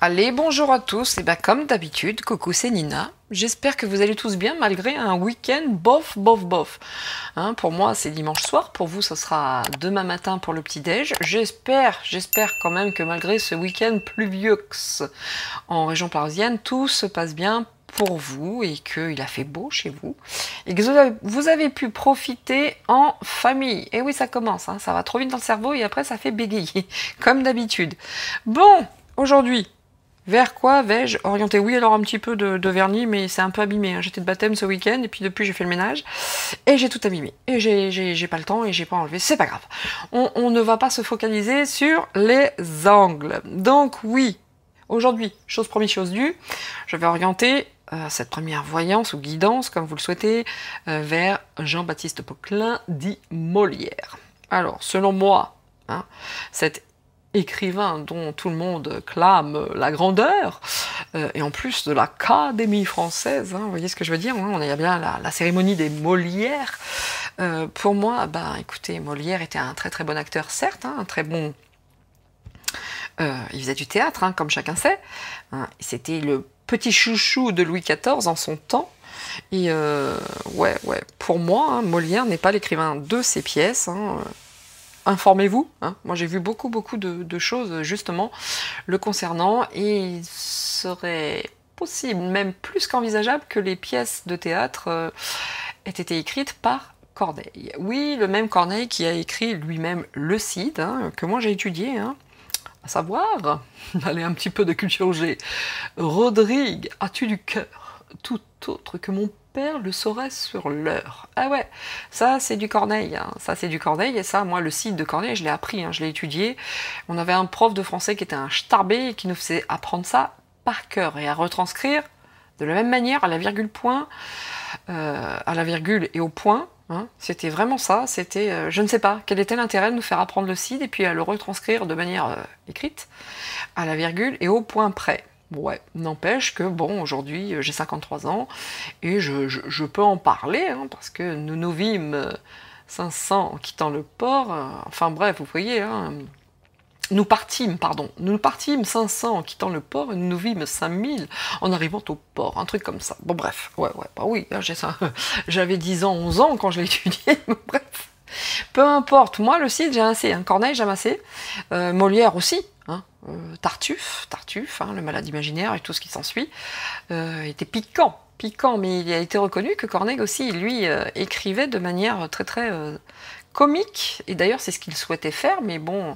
Allez, bonjour à tous, et bien comme d'habitude, coucou c'est Nina. J'espère que vous allez tous bien malgré un week-end bof, bof, bof. Hein, pour moi c'est dimanche soir, pour vous ce sera demain matin pour le petit-déj. J'espère quand même que malgré ce week-end pluvieux en région parisienne, tout se passe bien pour vous et qu'il a fait beau chez vous et que vous avez pu profiter en famille. Et oui, ça commence, hein, ça va trop vite dans le cerveau et après ça fait bégayer, comme d'habitude. Bon, aujourd'hui, vers quoi vais-je orienter? Oui, alors un petit peu de vernis, mais c'est un peu abîmé. Hein. J'étais de baptême ce week-end, et puis depuis j'ai fait le ménage, et j'ai tout abîmé. Et j'ai pas le temps, et j'ai pas enlevé. C'est pas grave. On ne va pas se focaliser sur les angles. Donc oui, aujourd'hui, chose promise, chose due, je vais orienter cette première voyance ou guidance, comme vous le souhaitez, vers Jean-Baptiste Poquelin, dit Molière. Alors, selon moi, hein, cette écrivain dont tout le monde clame la grandeur, et en plus de l'Académie française, hein, vous voyez ce que je veux dire, hein, on a bien la cérémonie des Molières. Pour moi, bah, écoutez, Molière était un très très bon acteur, certes, hein, un très bon... il faisait du théâtre, hein, comme chacun sait. Hein, c'était le petit chouchou de Louis XIV en son temps. Et ouais, pour moi, hein, Molière n'est pas l'écrivain de ses pièces, hein, informez-vous, hein. Moi j'ai vu beaucoup de choses justement le concernant et il serait possible, même plus qu'envisageable, que les pièces de théâtre aient été écrites par Corneille. Oui, le même Corneille qui a écrit lui-même le Cid, hein, que moi j'ai étudié, hein, à savoir, allez, un petit peu de culture G. Rodrigue, as-tu du cœur tout autre que mon père le saurait sur l'heure? Ah ouais, ça c'est du Corneille, hein. Ça c'est du Corneille, et ça, moi, le Cid de Corneille, je l'ai appris, hein, je l'ai étudié. On avait un prof de français qui était un starbé et qui nous faisait apprendre ça par cœur et à retranscrire de la même manière, à la virgule point, à la virgule et au point. Hein, c'était vraiment ça, c'était, je ne sais pas, quel était l'intérêt de nous faire apprendre le Cid et puis à le retranscrire de manière écrite, à la virgule et au point près. Ouais, n'empêche que, bon, aujourd'hui, j'ai 53 ans, et je peux en parler, hein, parce que nous vîmes 500 en quittant le port, enfin bref, vous voyez, hein, nous partîmes 500 en quittant le port, et nous vîmes 5000 en arrivant au port, un truc comme ça. Bon bref, ouais, bah oui, j'ai ça, j'avais 10 ans, 11 ans quand je l'ai étudié, bref. Peu importe, moi le Cid j'ai assez, hein. Corneille j'aime assez, Molière aussi, hein. Tartuffe, hein, le malade imaginaire et tout ce qui s'ensuit, était piquant, mais il a été reconnu que Corneille aussi, lui, écrivait de manière très très comique, et d'ailleurs c'est ce qu'il souhaitait faire, mais bon,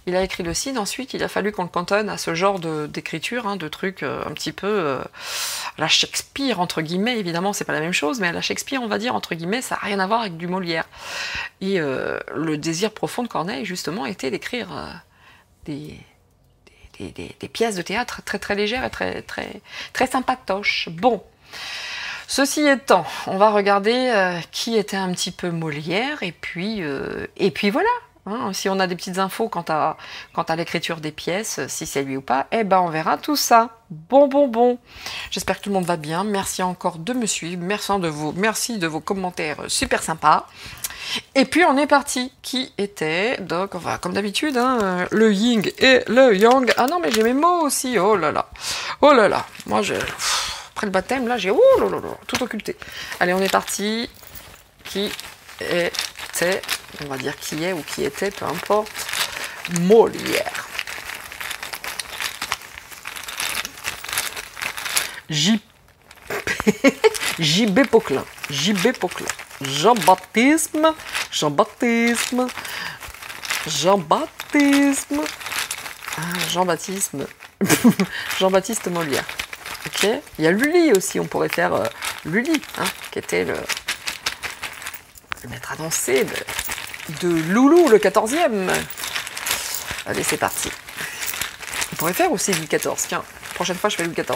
il a écrit le Cid, ensuite il a fallu qu'on le cantonne à ce genre d'écriture, hein, de trucs un petit peu à la Shakespeare, entre guillemets, évidemment c'est pas la même chose, mais à la Shakespeare on va dire, entre guillemets, ça n'a rien à voir avec du Molière. Et le désir profond de Corneille, justement, était d'écrire des pièces de théâtre très très légères et très sympatoches. Bon, ceci étant, on va regarder qui était un petit peu Molière, et puis voilà. Hein, si on a des petites infos quant à l'écriture des pièces, si c'est lui ou pas, eh ben on verra tout ça. Bon. J'espère que tout le monde va bien. Merci encore de me suivre. Merci de vos commentaires super sympas. Et puis on est parti. Qui était, donc on va comme d'habitude, hein, le yin et le yang. Ah non, mais j'ai mes mots aussi. Oh là là. Moi après le baptême là, j'ai tout occulté. Allez, on est parti. Qui était, on va dire qui est ou qui était, peu importe, Molière. J.B. Poquelin. Jean-Baptiste Molière. Ok. Il y a Lully aussi, on pourrait faire Lully, hein, qui était le maître à danser de Loulou, le 14e. Allez, c'est parti. On pourrait faire aussi Louis XIV, tiens, la prochaine fois je fais Louis XIV.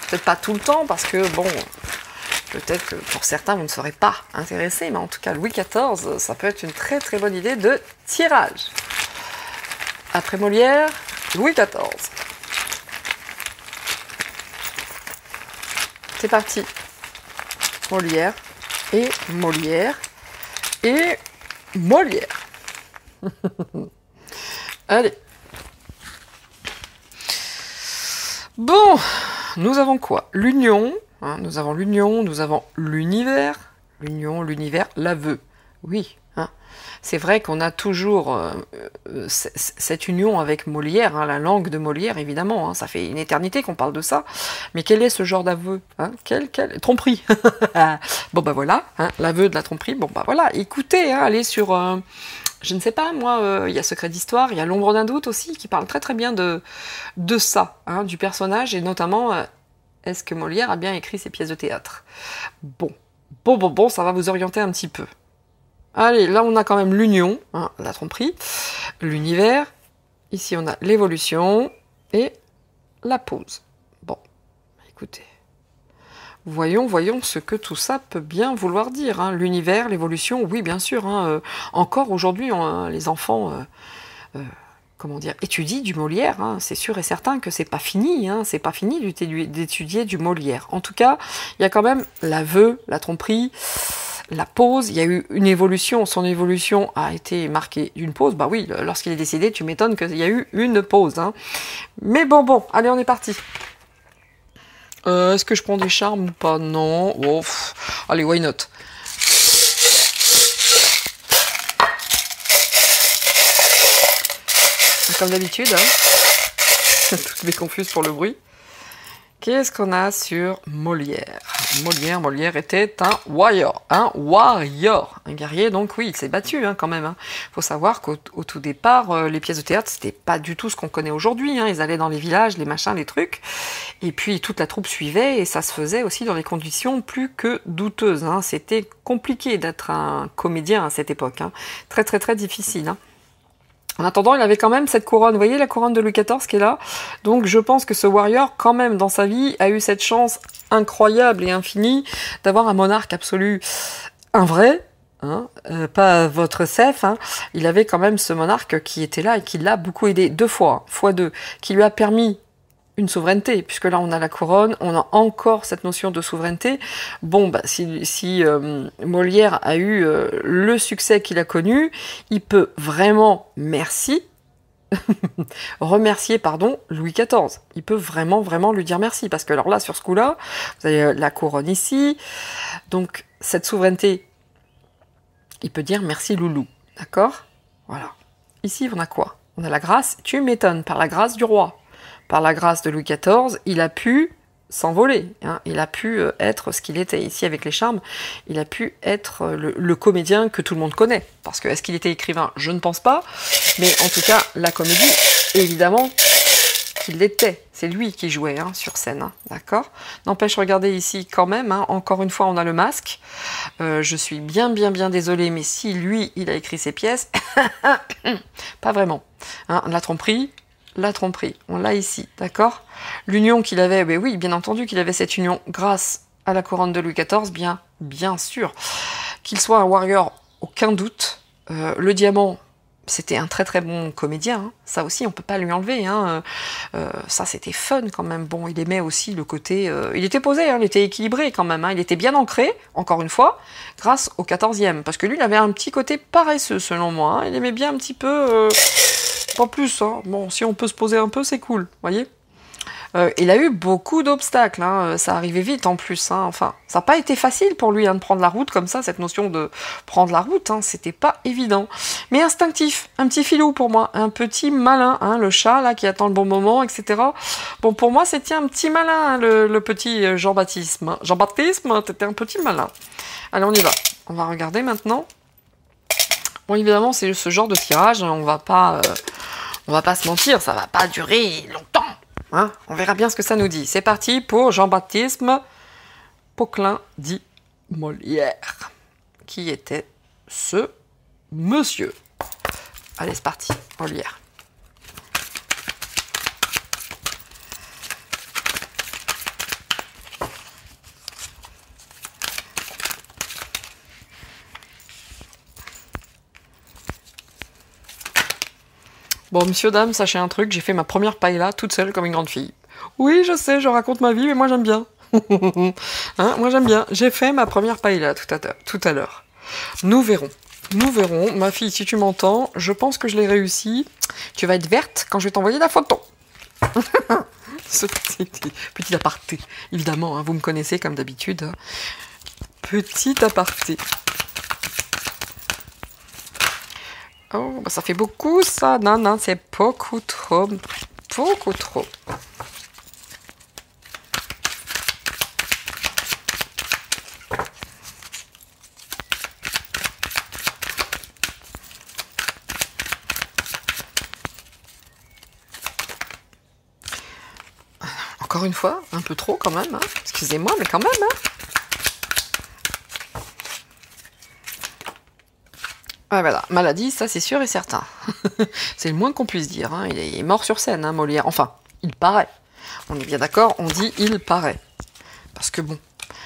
Peut-être pas tout le temps, parce que, bon, peut-être que pour certains vous ne serez pas intéressés, mais en tout cas Louis XIV, ça peut être une très très bonne idée de tirage. Après Molière, Louis XIV. C'est parti. Molière. Allez. Bon, nous avons quoi? L'union, hein, nous avons l'union, nous avons l'univers. L'union, l'univers, l'aveu. Oui, hein. C'est vrai qu'on a toujours cette union avec Molière, hein, la langue de Molière, évidemment. Hein, ça fait une éternité qu'on parle de ça. Mais quel est ce genre d'aveu, hein? Tromperie. Bon, bah voilà, hein, l'aveu de la tromperie. Bon, bah voilà, écoutez, hein, allez sur... je ne sais pas, moi, il y a Secret d'Histoire, il y a L'ombre d'un doute aussi, qui parle très très bien de ça, hein, du personnage, et notamment, est-ce que Molière a bien écrit ses pièces de théâtre? Bon, ça va vous orienter un petit peu. Allez, là on a quand même l'union, hein, la tromperie, l'univers, ici on a l'évolution, et la pause. Bon, écoutez, voyons ce que tout ça peut bien vouloir dire. Hein. L'univers, l'évolution, oui bien sûr, hein, encore aujourd'hui les enfants... comment dire, étudie du Molière, hein, c'est sûr et certain que c'est pas fini, hein, c'est pas fini d'étudier du Molière. En tout cas, il y a quand même l'aveu, la tromperie, la pause, il y a eu une évolution, son évolution a été marquée d'une pause, bah oui, lorsqu'il est décédé, tu m'étonnes qu'il y a eu une pause. Hein. Mais bon, allez, on est parti. Est-ce que je prends des charmes ou pas? Non, oh, allez, why not? Comme d'habitude, hein. Toutes mes confuses pour le bruit. Qu'est-ce qu'on a sur Molière? Molière était un warrior, un guerrier, donc oui, il s'est battu hein, quand même. Hein. Faut savoir qu'au tout départ, les pièces de théâtre, c'était pas du tout ce qu'on connaît aujourd'hui. Hein. Ils allaient dans les villages, les machins, les trucs, et puis toute la troupe suivait, et ça se faisait aussi dans des conditions plus que douteuses. Hein. C'était compliqué d'être un comédien à cette époque, hein. Très très très difficile. Hein. En attendant, il avait quand même cette couronne, vous voyez la couronne de Louis XIV qui est là. Donc je pense que ce warrior, quand même, dans sa vie, a eu cette chance incroyable et infinie d'avoir un monarque absolu, un vrai, hein, pas votre Seth. Hein. Il avait quand même ce monarque qui était là et qui l'a beaucoup aidé, 2 fois, fois 2, qui lui a permis une souveraineté, puisque là on a la couronne, on a encore cette notion de souveraineté. Bon, bah, si Molière a eu le succès qu'il a connu, il peut vraiment remercier Louis XIV. Il peut vraiment lui dire merci, parce que alors là, sur ce coup-là, vous avez la couronne ici, donc cette souveraineté, il peut dire merci loulou, d'accord? Voilà. Ici, on a quoi? On a la grâce, tu m'étonnes, par la grâce du roi. Par la grâce de Louis XIV, il a pu s'envoler, hein. Il a pu être ce qu'il était ici avec les charmes, il a pu être le comédien que tout le monde connaît. Parce que est-ce qu'il était écrivain? Je ne pense pas, mais en tout cas, la comédie, évidemment, qu'il l'était. C'est lui qui jouait hein, sur scène, hein, d'accord? N'empêche, regardez ici quand même, hein, encore une fois, on a le masque. Je suis bien désolée, mais si lui, il a écrit ses pièces, pas vraiment. Hein, la tromperie, on l'a ici, d'accord? L'union qu'il avait, ben oui, bien entendu qu'il avait cette union grâce à la couronne de Louis XIV, bien sûr. Qu'il soit un warrior, aucun doute. Le diamant, c'était un très bon comédien, hein. Ça aussi on peut pas lui enlever. Hein. Ça c'était fun quand même. Bon, il aimait aussi le côté... il était posé, hein, il était équilibré quand même, hein. Il était bien ancré, encore une fois, grâce au 14e. Parce que lui, il avait un petit côté paresseux selon moi. Hein. Il aimait bien un petit peu... pas plus, hein. Bon, si on peut se poser un peu, c'est cool, voyez. Il a eu beaucoup d'obstacles, hein. Ça arrivait vite en plus, hein. Enfin, ça n'a pas été facile pour lui hein, de prendre la route comme ça, cette notion de prendre la route, hein, c'était pas évident. Mais instinctif, un petit filou pour moi, un petit malin, hein, le chat là qui attend le bon moment, etc. Bon, pour moi c'était un petit malin, hein, le petit Jean-Baptiste. Jean-Baptiste, t'étais un petit malin. Allez, on y va. On va regarder maintenant. Bon, évidemment, c'est ce genre de tirage, on va pas se mentir, ça va pas durer longtemps. Hein, on verra bien ce que ça nous dit. C'est parti pour Jean-Baptiste Poquelin dit Molière. Qui était ce monsieur? Allez, c'est parti, Molière. Bon, monsieur, dame, sachez un truc, j'ai fait ma première paella toute seule comme une grande fille. Oui, je sais, je raconte ma vie, mais moi j'aime bien. Hein, moi j'aime bien. J'ai fait ma première paella tout à l'heure. Nous verrons. Ma fille, si tu m'entends, je pense que je l'ai réussi. Tu vas être verte quand je vais t'envoyer la photo. Ce petit aparté, évidemment, hein, vous me connaissez comme d'habitude. Hein. Petit aparté. Oh, bah ça fait beaucoup ça. Non, non, c'est beaucoup trop. Beaucoup trop. Encore une fois, un peu trop quand même. Hein. Excusez-moi, mais quand même. Hein. Ah voilà, maladie, ça c'est sûr et certain. C'est le moins qu'on puisse dire. Hein. Il est mort sur scène, hein, Molière. Enfin, il paraît. On est bien d'accord, on dit il paraît. Parce que bon,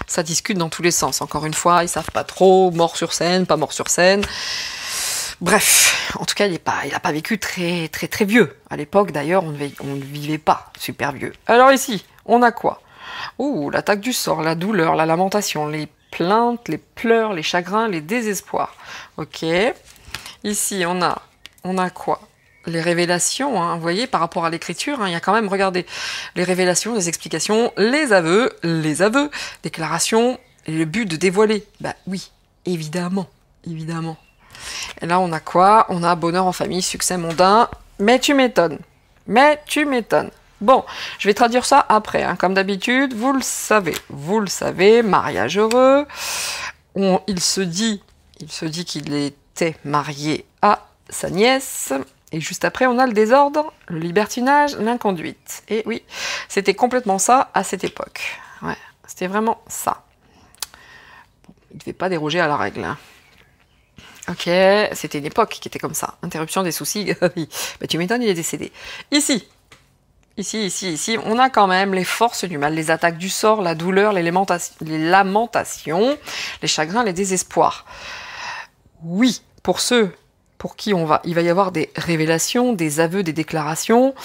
ça discute dans tous les sens. Encore une fois, ils savent pas trop, mort sur scène, pas mort sur scène. Bref, en tout cas, il n'a pas vécu très vieux. À l'époque, d'ailleurs, on ne vivait pas super vieux. Alors ici, on a quoi? Oh, l'attaque du sort, la douleur, la lamentation, les plaintes, les pleurs, les chagrins, les désespoirs. Ok. Ici, on a quoi? Les révélations, hein, vous voyez, par rapport à l'écriture, hein, il y a quand même, regardez, les révélations, les explications, les aveux, déclarations, et le but de dévoiler. Bah oui, évidemment, évidemment. Et là, on a quoi? On a bonheur en famille, succès mondain, mais tu m'étonnes. Mais tu m'étonnes. Bon, je vais traduire ça après, hein, comme d'habitude, vous le savez, mariage heureux. Il se dit qu'il était marié à sa nièce. Et juste après, on a le désordre, le libertinage, l'inconduite. Et oui, c'était complètement ça à cette époque. Ouais, c'était vraiment ça. Bon, il ne devait pas déroger à la règle. Hein. Ok, c'était une époque qui était comme ça. Interruption des soucis. Bah, tu m'étonnes, il est décédé. Ici, on a quand même les forces du mal, les attaques du sort, la douleur, les lamentations, les chagrins, les désespoirs. Oui, pour ceux pour qui il va y avoir des révélations, des aveux, des déclarations,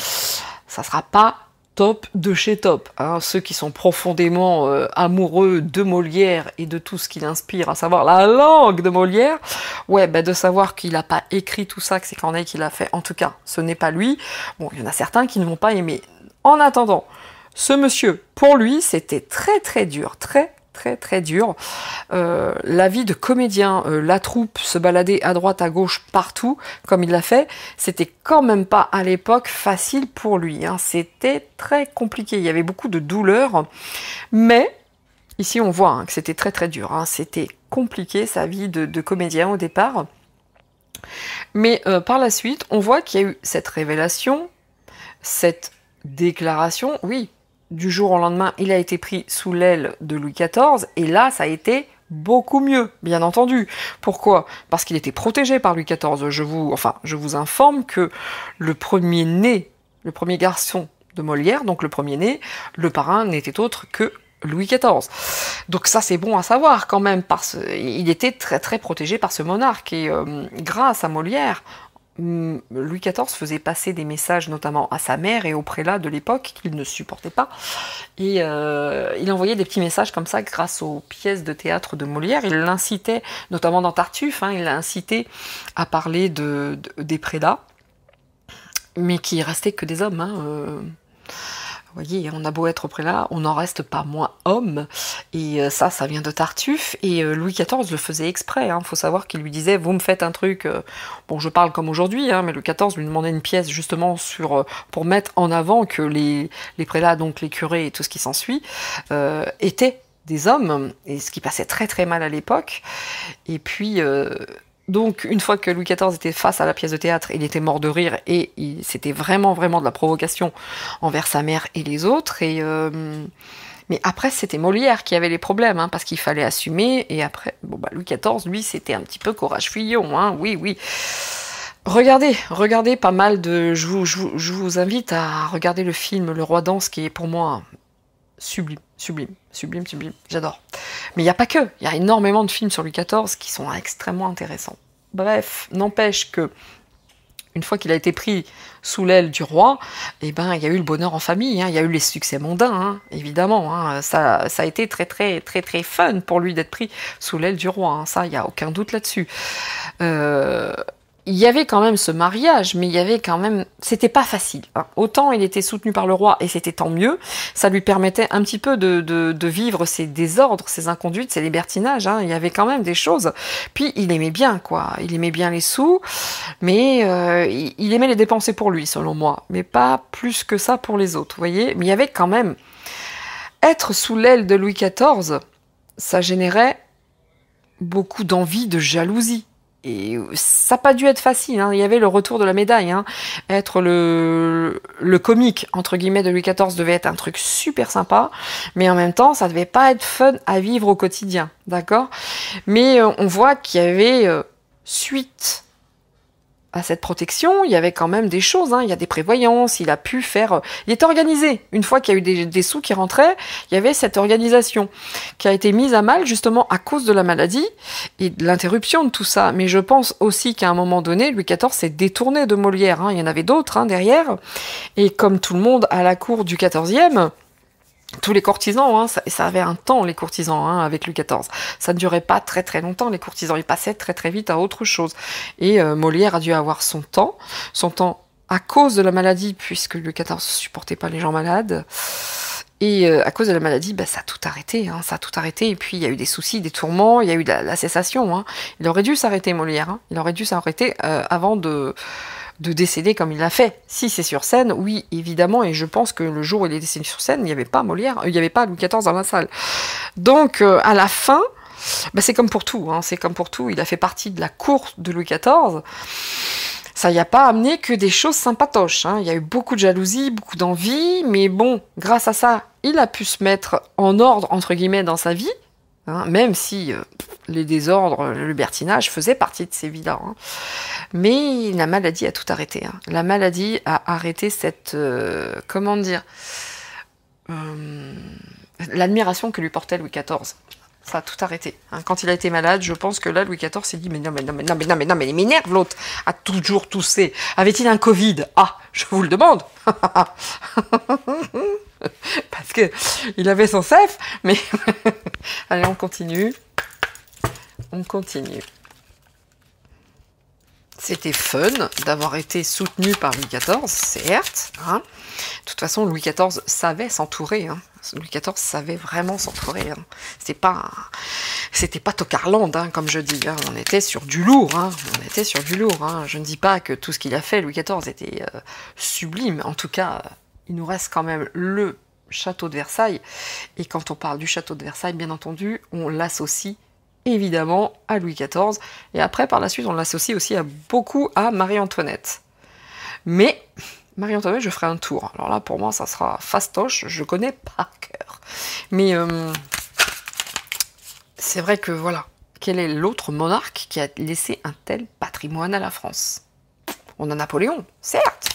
ça sera pas top de chez top. Hein. Ceux qui sont profondément amoureux de Molière et de tout ce qu'il inspire, à savoir la langue de Molière, ouais, bah de savoir qu'il n'a pas écrit tout ça, que c'est Corneille qui l'a fait, en tout cas, ce n'est pas lui. Bon, il y en a certains qui ne vont pas aimer. En attendant, ce monsieur, pour lui, c'était très dur, très dur. La vie de comédien, la troupe, se balader à droite, à gauche, partout, comme il l'a fait, c'était quand même pas à l'époque facile pour lui. Hein. C'était très compliqué. Il y avait beaucoup de douleurs, mais ici on voit hein, que c'était très dur. Hein. C'était compliqué sa vie de comédien au départ. Mais par la suite, on voit qu'il y a eu cette révélation, cette déclaration, oui. Du jour au lendemain, il a été pris sous l'aile de Louis XIV, et là, ça a été beaucoup mieux, bien entendu. Pourquoi? Parce qu'il était protégé par Louis XIV. Je vous informe que le premier garçon de Molière, donc le premier-né, le parrain n'était autre que Louis XIV. Donc ça, c'est bon à savoir quand même, parce qu'il était très protégé par ce monarque, et grâce à Molière, Louis XIV faisait passer des messages notamment à sa mère et au prélat de l'époque qu'il ne supportait pas. Et il envoyait des petits messages comme ça grâce aux pièces de théâtre de Molière. Il l'incitait, notamment dans Tartuffe, hein, il l'a incité à parler des prélats, mais qui restaient que des hommes. Hein, vous voyez, on a beau être prélat, on n'en reste pas moins homme. Et ça vient de Tartuffe. Et Louis XIV le faisait exprès. Hein. Faut savoir qu'il lui disait, vous me faites un truc... bon, je parle comme aujourd'hui, hein, mais Louis XIV lui demandait une pièce justement pour mettre en avant que les prélats, donc les curés et tout ce qui s'ensuit, étaient des hommes. Et ce qui passait très mal à l'époque. Et puis... Donc, une fois que Louis XIV était face à la pièce de théâtre, il était mort de rire et c'était vraiment de la provocation envers sa mère et les autres. Mais après, c'était Molière qui avait les problèmes, hein, parce qu'il fallait assumer. Et après, Louis XIV, lui, c'était un petit peu courage fuyant, hein, oui. Regardez pas mal de... Je vous invite à regarder le film Le Roi Danse, qui est pour moi sublime, j'adore. Mais il n'y a pas que, il y a énormément de films sur Louis XIV qui sont extrêmement intéressants. Bref, n'empêche que, une fois qu'il a été pris sous l'aile du roi, eh ben, il y a eu le bonheur en famille, hein, il y a eu les succès mondains, hein, évidemment. Hein, ça a été très fun pour lui d'être pris sous l'aile du roi, hein, ça, il n'y a aucun doute là-dessus. il y avait quand même ce mariage, mais il y avait quand même... C'était pas facile. Hein. Autant il était soutenu par le roi, et c'était tant mieux, ça lui permettait un petit peu de vivre ses désordres, ses inconduites, ses libertinages. Hein. Il y avait quand même des choses. Puis il aimait bien, quoi. Il aimait bien les sous, mais il aimait les dépenser pour lui, selon moi. Mais pas plus que ça pour les autres, vous voyez. Mais il y avait quand même... Être sous l'aile de Louis XIV, ça générait beaucoup d'envie, de jalousie. Et ça n'a pas dû être facile, hein. Il y avait le retour de la médaille. Hein. Être le comique, entre guillemets, de Louis XIV devait être un truc super sympa, mais en même temps, ça devait pas être fun à vivre au quotidien, d'accord? Mais on voit qu'il y avait suite à cette protection, il y avait quand même des choses, hein. Il y a des prévoyances, il a pu faire... Il était organisé. Une fois qu'il y a eu des sous qui rentraient, il y avait cette organisation qui a été mise à mal justement à cause de la maladie et de l'interruption de tout ça. Mais je pense aussi qu'à un moment donné, Louis XIV s'est détourné de Molière. Hein. Il y en avait d'autres derrière. Et comme tout le monde à la cour du XIVe... Tous les courtisans, hein, ça avait un temps, les courtisans, hein, avec Louis XIV. Ça ne durait pas très très longtemps, les courtisans. Ils passaient très très vite à autre chose. Et Molière a dû avoir son temps à cause de la maladie, puisque Louis XIV ne supportait pas les gens malades. Et à cause de la maladie, ça a tout arrêté. Hein, ça a tout arrêté. Et puis il y a eu des soucis, des tourments, il y a eu la cessation. Hein. Il aurait dû s'arrêter, Molière. Hein. Il aurait dû s'arrêter avant de décéder comme il l'a fait. Si c'est sur scène, oui, évidemment, et je pense que le jour où il est décédé sur scène, il n'y avait pas Molière, il n'y avait pas Louis XIV dans la salle. Donc, à la fin, c'est comme pour tout, hein, c'est comme pour tout, il a fait partie de la cour de Louis XIV, ça n'y a pas amené que des choses sympatoches, hein. Il y a eu beaucoup de jalousie, beaucoup d'envie, mais bon, grâce à ça, il a pu se mettre en ordre, entre guillemets, dans sa vie, hein, même si les désordres, le libertinage faisait partie de ces vies-là. Hein. Mais la maladie a tout arrêté. Hein. La maladie a arrêté cette... comment dire l'admiration que lui portait Louis XIV. Ça a tout arrêté. Hein. Quand il a été malade, je pense que là, Louis XIV s'est dit, mais non, mais il m'énerve l'autre, a toujours toussé. Avait-il un Covid? Ah, je vous le demande. Parce que il avait son cef, mais... Allez, on continue. On continue. C'était fun d'avoir été soutenu par Louis XIV, certes. Hein. De toute façon, Louis XIV savait s'entourer. Hein. Louis XIV savait vraiment s'entourer. Hein. C'était pas Tocarland, hein, comme je dis. Hein. On était sur du lourd. Hein. On était sur du lourd. Hein. Je ne dis pas que tout ce qu'il a fait, Louis XIV, était sublime. En tout cas, il nous reste quand même le château de Versailles. Et quand on parle du château de Versailles, bien entendu, on l'associe évidemment à Louis XIV, et après par la suite on l'associe aussi beaucoup à Marie-Antoinette. Mais Marie-Antoinette, je ferai un tour. Alors là pour moi ça sera fastoche, je connais par cœur. Mais c'est vrai que voilà, quel est l'autre monarque qui a laissé un tel patrimoine à la France? On a Napoléon, certes.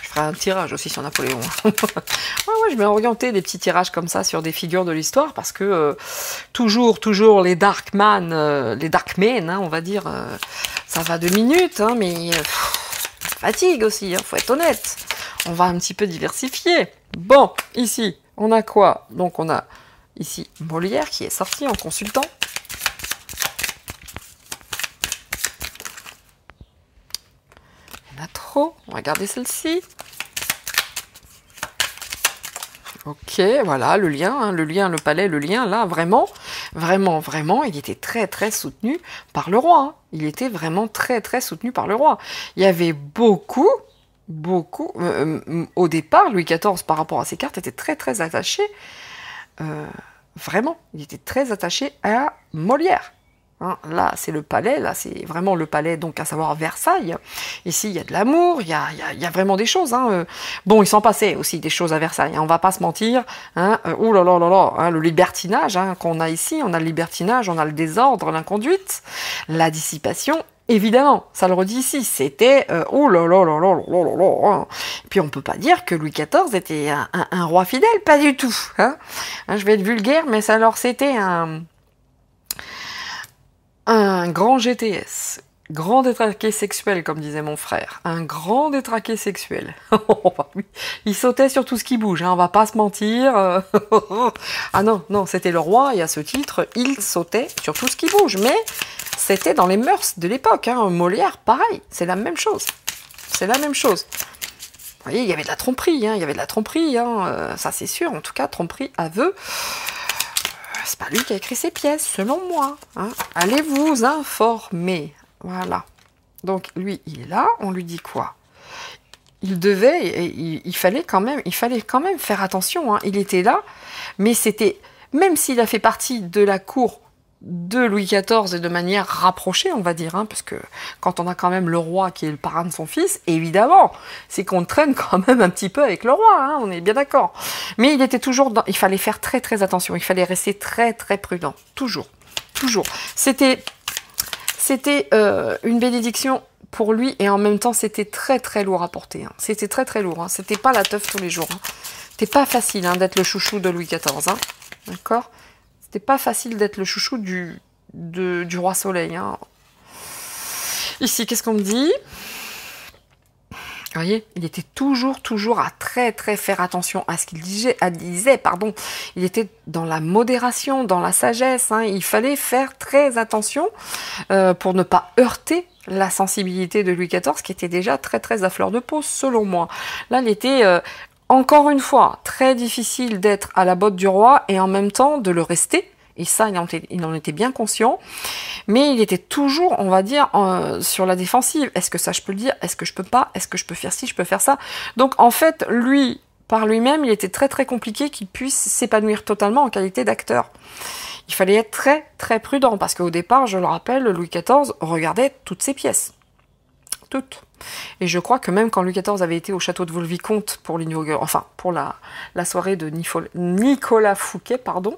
Je ferai un tirage aussi sur Napoléon. Ouais, je vais orienter des petits tirages comme ça sur des figures de l'histoire parce que toujours les Darkmen, hein, on va dire, ça va 2 minutes, hein, mais fatigue aussi, hein, faut être honnête. On va un petit peu diversifier. Bon, ici, on a quoi? Donc on a ici Molière qui est sorti en consultant. Il y en a trop, on va garder celle-ci. Ok, voilà, le lien, hein, le palais, le lien, là, vraiment, il était très, très soutenu par le roi. Hein. Il était vraiment très, très soutenu par le roi. Il y avait beaucoup, au départ, Louis XIV, par rapport à ses cartes, était très, très attaché, vraiment, il était très attaché à Molière. Hein, là, c'est le palais, là, c'est vraiment le palais, donc à savoir Versailles. Ici, il y a de l'amour, il y a vraiment des choses. Hein. Bon, il s'en passait aussi des choses à Versailles, hein, on va pas se mentir. Hein. Ouh là là là là, hein, le libertinage hein, qu'on a ici, on a le libertinage, on a le désordre, l'inconduite, la dissipation. Évidemment, ça le redit ici, c'était oh là là là là là là là. Hein. Puis on peut pas dire que Louis XIV était un roi fidèle, pas du tout. Hein. Hein, je vais être vulgaire, mais alors c'était un grand GTS, grand détraqué sexuel, comme disait mon frère. Un grand détraqué sexuel. Il sautait sur tout ce qui bouge, hein, on va pas se mentir. Ah non, c'était le roi, et à ce titre, il sautait sur tout ce qui bouge. Mais c'était dans les mœurs de l'époque. Hein. Molière, pareil, c'est la même chose. C'est la même chose. Vous voyez, il y avait de la tromperie, hein, il y avait de la tromperie, hein, ça c'est sûr, en tout cas, tromperie, aveu. C'est pas lui qui a écrit ces pièces, selon moi. Hein. Allez vous informer. Voilà. Donc, lui, il est là, on lui dit quoi? Il fallait quand même faire attention. Hein. Il était là, mais c'était, même s'il a fait partie de la cour de Louis XIV et de manière rapprochée, on va dire, hein, parce que quand on a quand même le roi qui est le parrain de son fils, évidemment, c'est qu'on traîne quand même un petit peu avec le roi, hein, on est bien d'accord. Mais il était toujours il fallait faire très très attention, il fallait rester très très prudent, toujours. C'était une bénédiction pour lui, et en même temps, c'était très très lourd à porter. Hein. C'était très très lourd, hein. C'était pas la teuf tous les jours. Hein. C'était pas facile hein, d'être le chouchou de Louis XIV, hein. D'accord? C'était pas facile d'être le chouchou du roi Soleil. Hein. Ici, qu'est-ce qu'on me dit? Vous voyez, il était toujours à très très faire attention à ce qu'il disait, pardon. Il était dans la modération, dans la sagesse. Hein. Il fallait faire très attention pour ne pas heurter la sensibilité de Louis XIV, qui était déjà très très à fleur de peau, selon moi. Là, il était encore une fois très difficile d'être à la botte du roi et en même temps de le rester. Et ça, il en était bien conscient. Mais il était toujours, on va dire, sur la défensive. Est-ce que ça, je peux le dire? Est-ce que je peux pas? Est-ce que je peux faire ci? Je peux faire ça? Donc, en fait, lui, par lui-même, il était très, très compliqué qu'il puisse s'épanouir totalement en qualité d'acteur. Il fallait être très, très prudent. Parce qu'au départ, je le rappelle, Louis XIV regardait toutes ses pièces. Toutes. Et je crois que même quand Louis XIV avait été au château de Vaux-le-Vicomte pour pour la soirée de Nicolas Fouquet, pardon,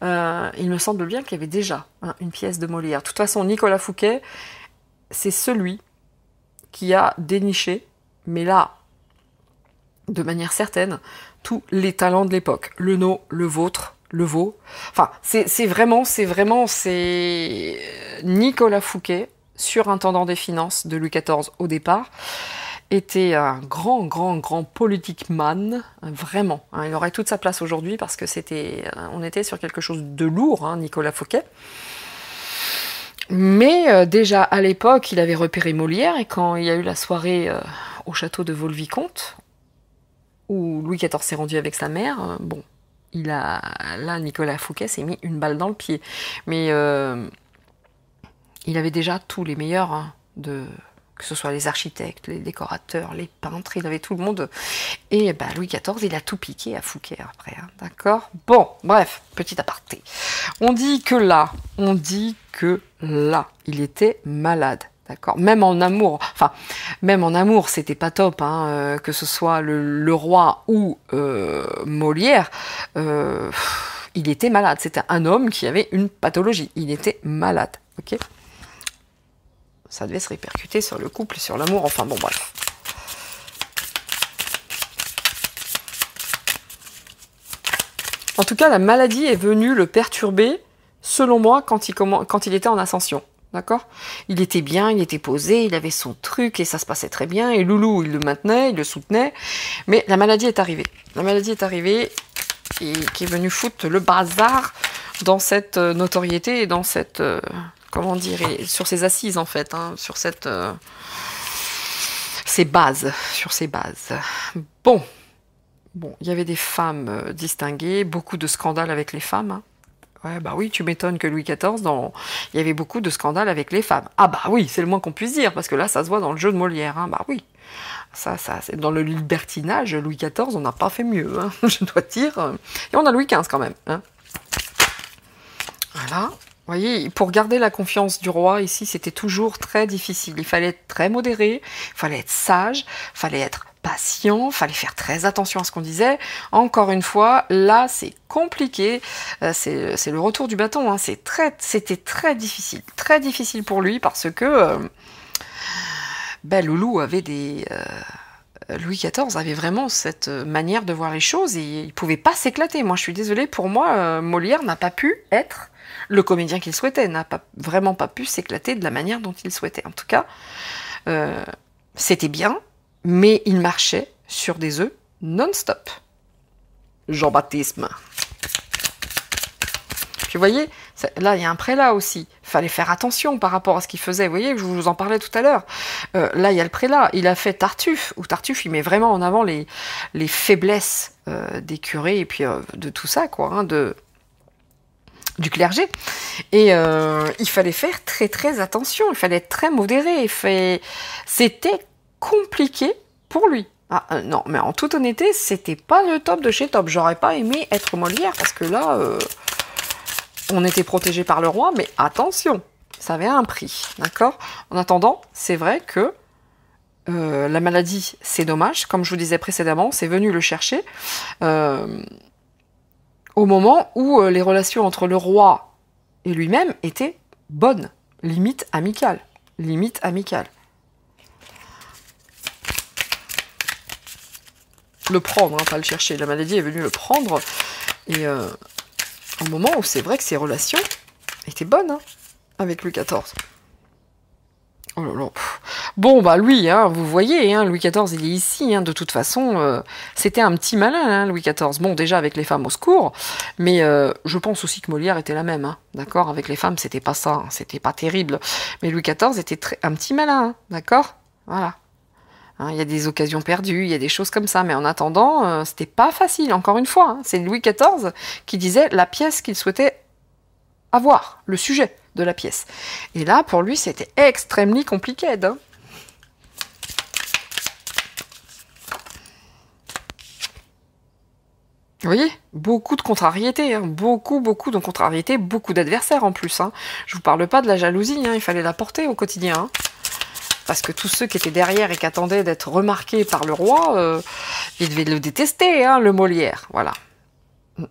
il me semble bien qu'il y avait déjà une pièce de Molière. De toute façon, Nicolas Fouquet, c'est celui qui a déniché, mais là, de manière certaine, tous les talents de l'époque. Le nôtre, le vôtre, le veau. Enfin, c'est vraiment Nicolas Fouquet, surintendant des finances de Louis XIV au départ, était un grand politique man, vraiment. Hein, il aurait toute sa place aujourd'hui parce que on était sur quelque chose de lourd, hein, Nicolas Fouquet. Mais déjà à l'époque, il avait repéré Molière, et quand il y a eu la soirée au château de Vaux-le-Vicomte, où Louis XIV s'est rendu avec sa mère, bon, là, Nicolas Fouquet s'est mis une balle dans le pied. Mais il avait déjà tous les meilleurs, hein, que ce soit les architectes, les décorateurs, les peintres, il avait tout le monde. Et Louis XIV, il a tout piqué à Fouquet après, hein, d'accord? Bon, bref, petit aparté. On dit que là, il était malade. D'accord. Même en amour, c'était pas top, hein, que ce soit le roi ou Molière, il était malade. C'était un homme qui avait une pathologie. Il était malade, ok. Ça devait se répercuter sur le couple, sur l'amour, enfin bon, bref. En tout cas, la maladie est venue le perturber, selon moi, quand il était en ascension. D'accord? Il était bien, il était posé, il avait son truc et ça se passait très bien. Et Loulou, il le maintenait, il le soutenait. Mais la maladie est arrivée. La maladie est arrivée et qui est venue foutre le bazar dans cette notoriété et dans cette... comment dire, sur ses assises en fait, hein, sur ses bases, Bon, il y avait des femmes distinguées, beaucoup de scandales avec les femmes. Hein. Ouais, bah oui, tu m'étonnes que Louis XIV, il y avait beaucoup de scandales avec les femmes. Ah bah oui, c'est le moins qu'on puisse dire, parce que là, ça se voit dans le jeu de Molière. Hein. Bah oui, ça, c'est dans le libertinage, Louis XIV, on n'a pas fait mieux, hein, je dois dire. Et on a Louis XV quand même. Hein. Voilà. Vous voyez, pour garder la confiance du roi, ici, c'était toujours très difficile. Il fallait être très modéré, il fallait être sage, il fallait être patient, il fallait faire très attention à ce qu'on disait. Encore une fois, là, c'est compliqué. C'est le retour du bâton. Hein. C'était très difficile pour lui parce que Loulou avait Louis XIV avait vraiment cette manière de voir les choses et il pouvait pas s'éclater. Moi, je suis désolée, pour moi, Molière n'a pas pu être le comédien qu'il souhaitait, n'a vraiment pas pu s'éclater de la manière dont il souhaitait. En tout cas, c'était bien, mais il marchait sur des œufs non-stop. Jean-Baptiste. Puis vous voyez, là, il y a un prélat aussi. Il fallait faire attention par rapport à ce qu'il faisait. Vous voyez, je vous en parlais tout à l'heure. Là, il y a le prélat. Il a fait Tartuffe, où Tartuffe, il met vraiment en avant les faiblesses des curés et puis de tout ça, quoi, hein, du clergé. Et il fallait faire très très attention, il fallait être très modéré. C'était compliqué pour lui. Ah, non, mais en toute honnêteté, c'était pas le top de chez top. J'aurais pas aimé être Molière, parce que là, on était protégé par le roi, mais attention, ça avait un prix, d'accord? En attendant, c'est vrai que la maladie, c'est dommage. Comme je vous disais précédemment, c'est venu le chercher au moment où les relations entre le roi et lui-même étaient bonnes, limite amicales. Limite amicale. Le prendre, hein, pas le chercher. La maladie est venue le prendre. Et au moment où c'est vrai que ses relations étaient bonnes hein, avec Louis XIV. Oh là là. Bon, bah lui, hein, vous voyez, hein, Louis XIV, il est ici. Hein, de toute façon, c'était un petit malin, hein, Louis XIV. Bon, déjà avec les femmes au secours, mais je pense aussi que Molière était la même. Hein, d'accord? Avec les femmes, c'était pas ça, hein, c'était pas terrible. Mais Louis XIV était un petit malin, hein, d'accord? Voilà. Il y a des occasions perdues, il y a des choses comme ça, mais en attendant, c'était pas facile, encore une fois. Hein, c'est Louis XIV qui disait la pièce qu'il souhaitait avoir, le sujet de la pièce. Et là, pour lui, c'était extrêmement compliqué. Hein. Vous voyez, beaucoup de contrariétés, hein, beaucoup de contrariétés, beaucoup d'adversaires en plus. Hein. Je vous parle pas de la jalousie, hein, il fallait la porter au quotidien. Hein. Parce que tous ceux qui étaient derrière et qui attendaient d'être remarqués par le roi, ils devaient le détester, hein, le Molière. Voilà. Vous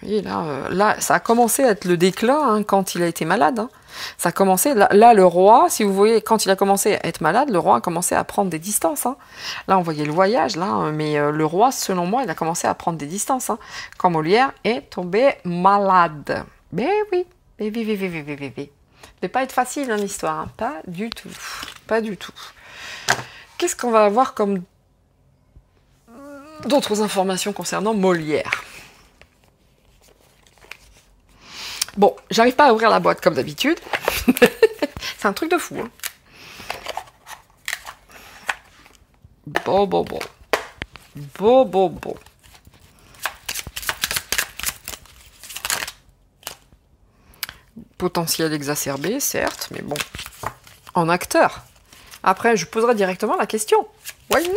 voyez, là, ça a commencé à être le déclin hein, quand il a été malade. Hein. Ça a commencé, là, le roi, si vous voyez, quand il a commencé à être malade, le roi a commencé à prendre des distances. Hein. Là, on voyait le voyage, là, mais le roi, selon moi, il a commencé à prendre des distances. Hein, quand Molière est tombé malade. Mais oui, oui. Ne pas être facile, hein, l'histoire. Hein. Pas du tout. Pas du tout. Qu'est-ce qu'on va avoir comme d'autres informations concernant Molière? Bon, j'arrive pas à ouvrir la boîte comme d'habitude. C'est un truc de fou. Hein. Bon. Potentiel exacerbé, certes, mais bon. En acteur. Après, je poserai directement la question. Why not?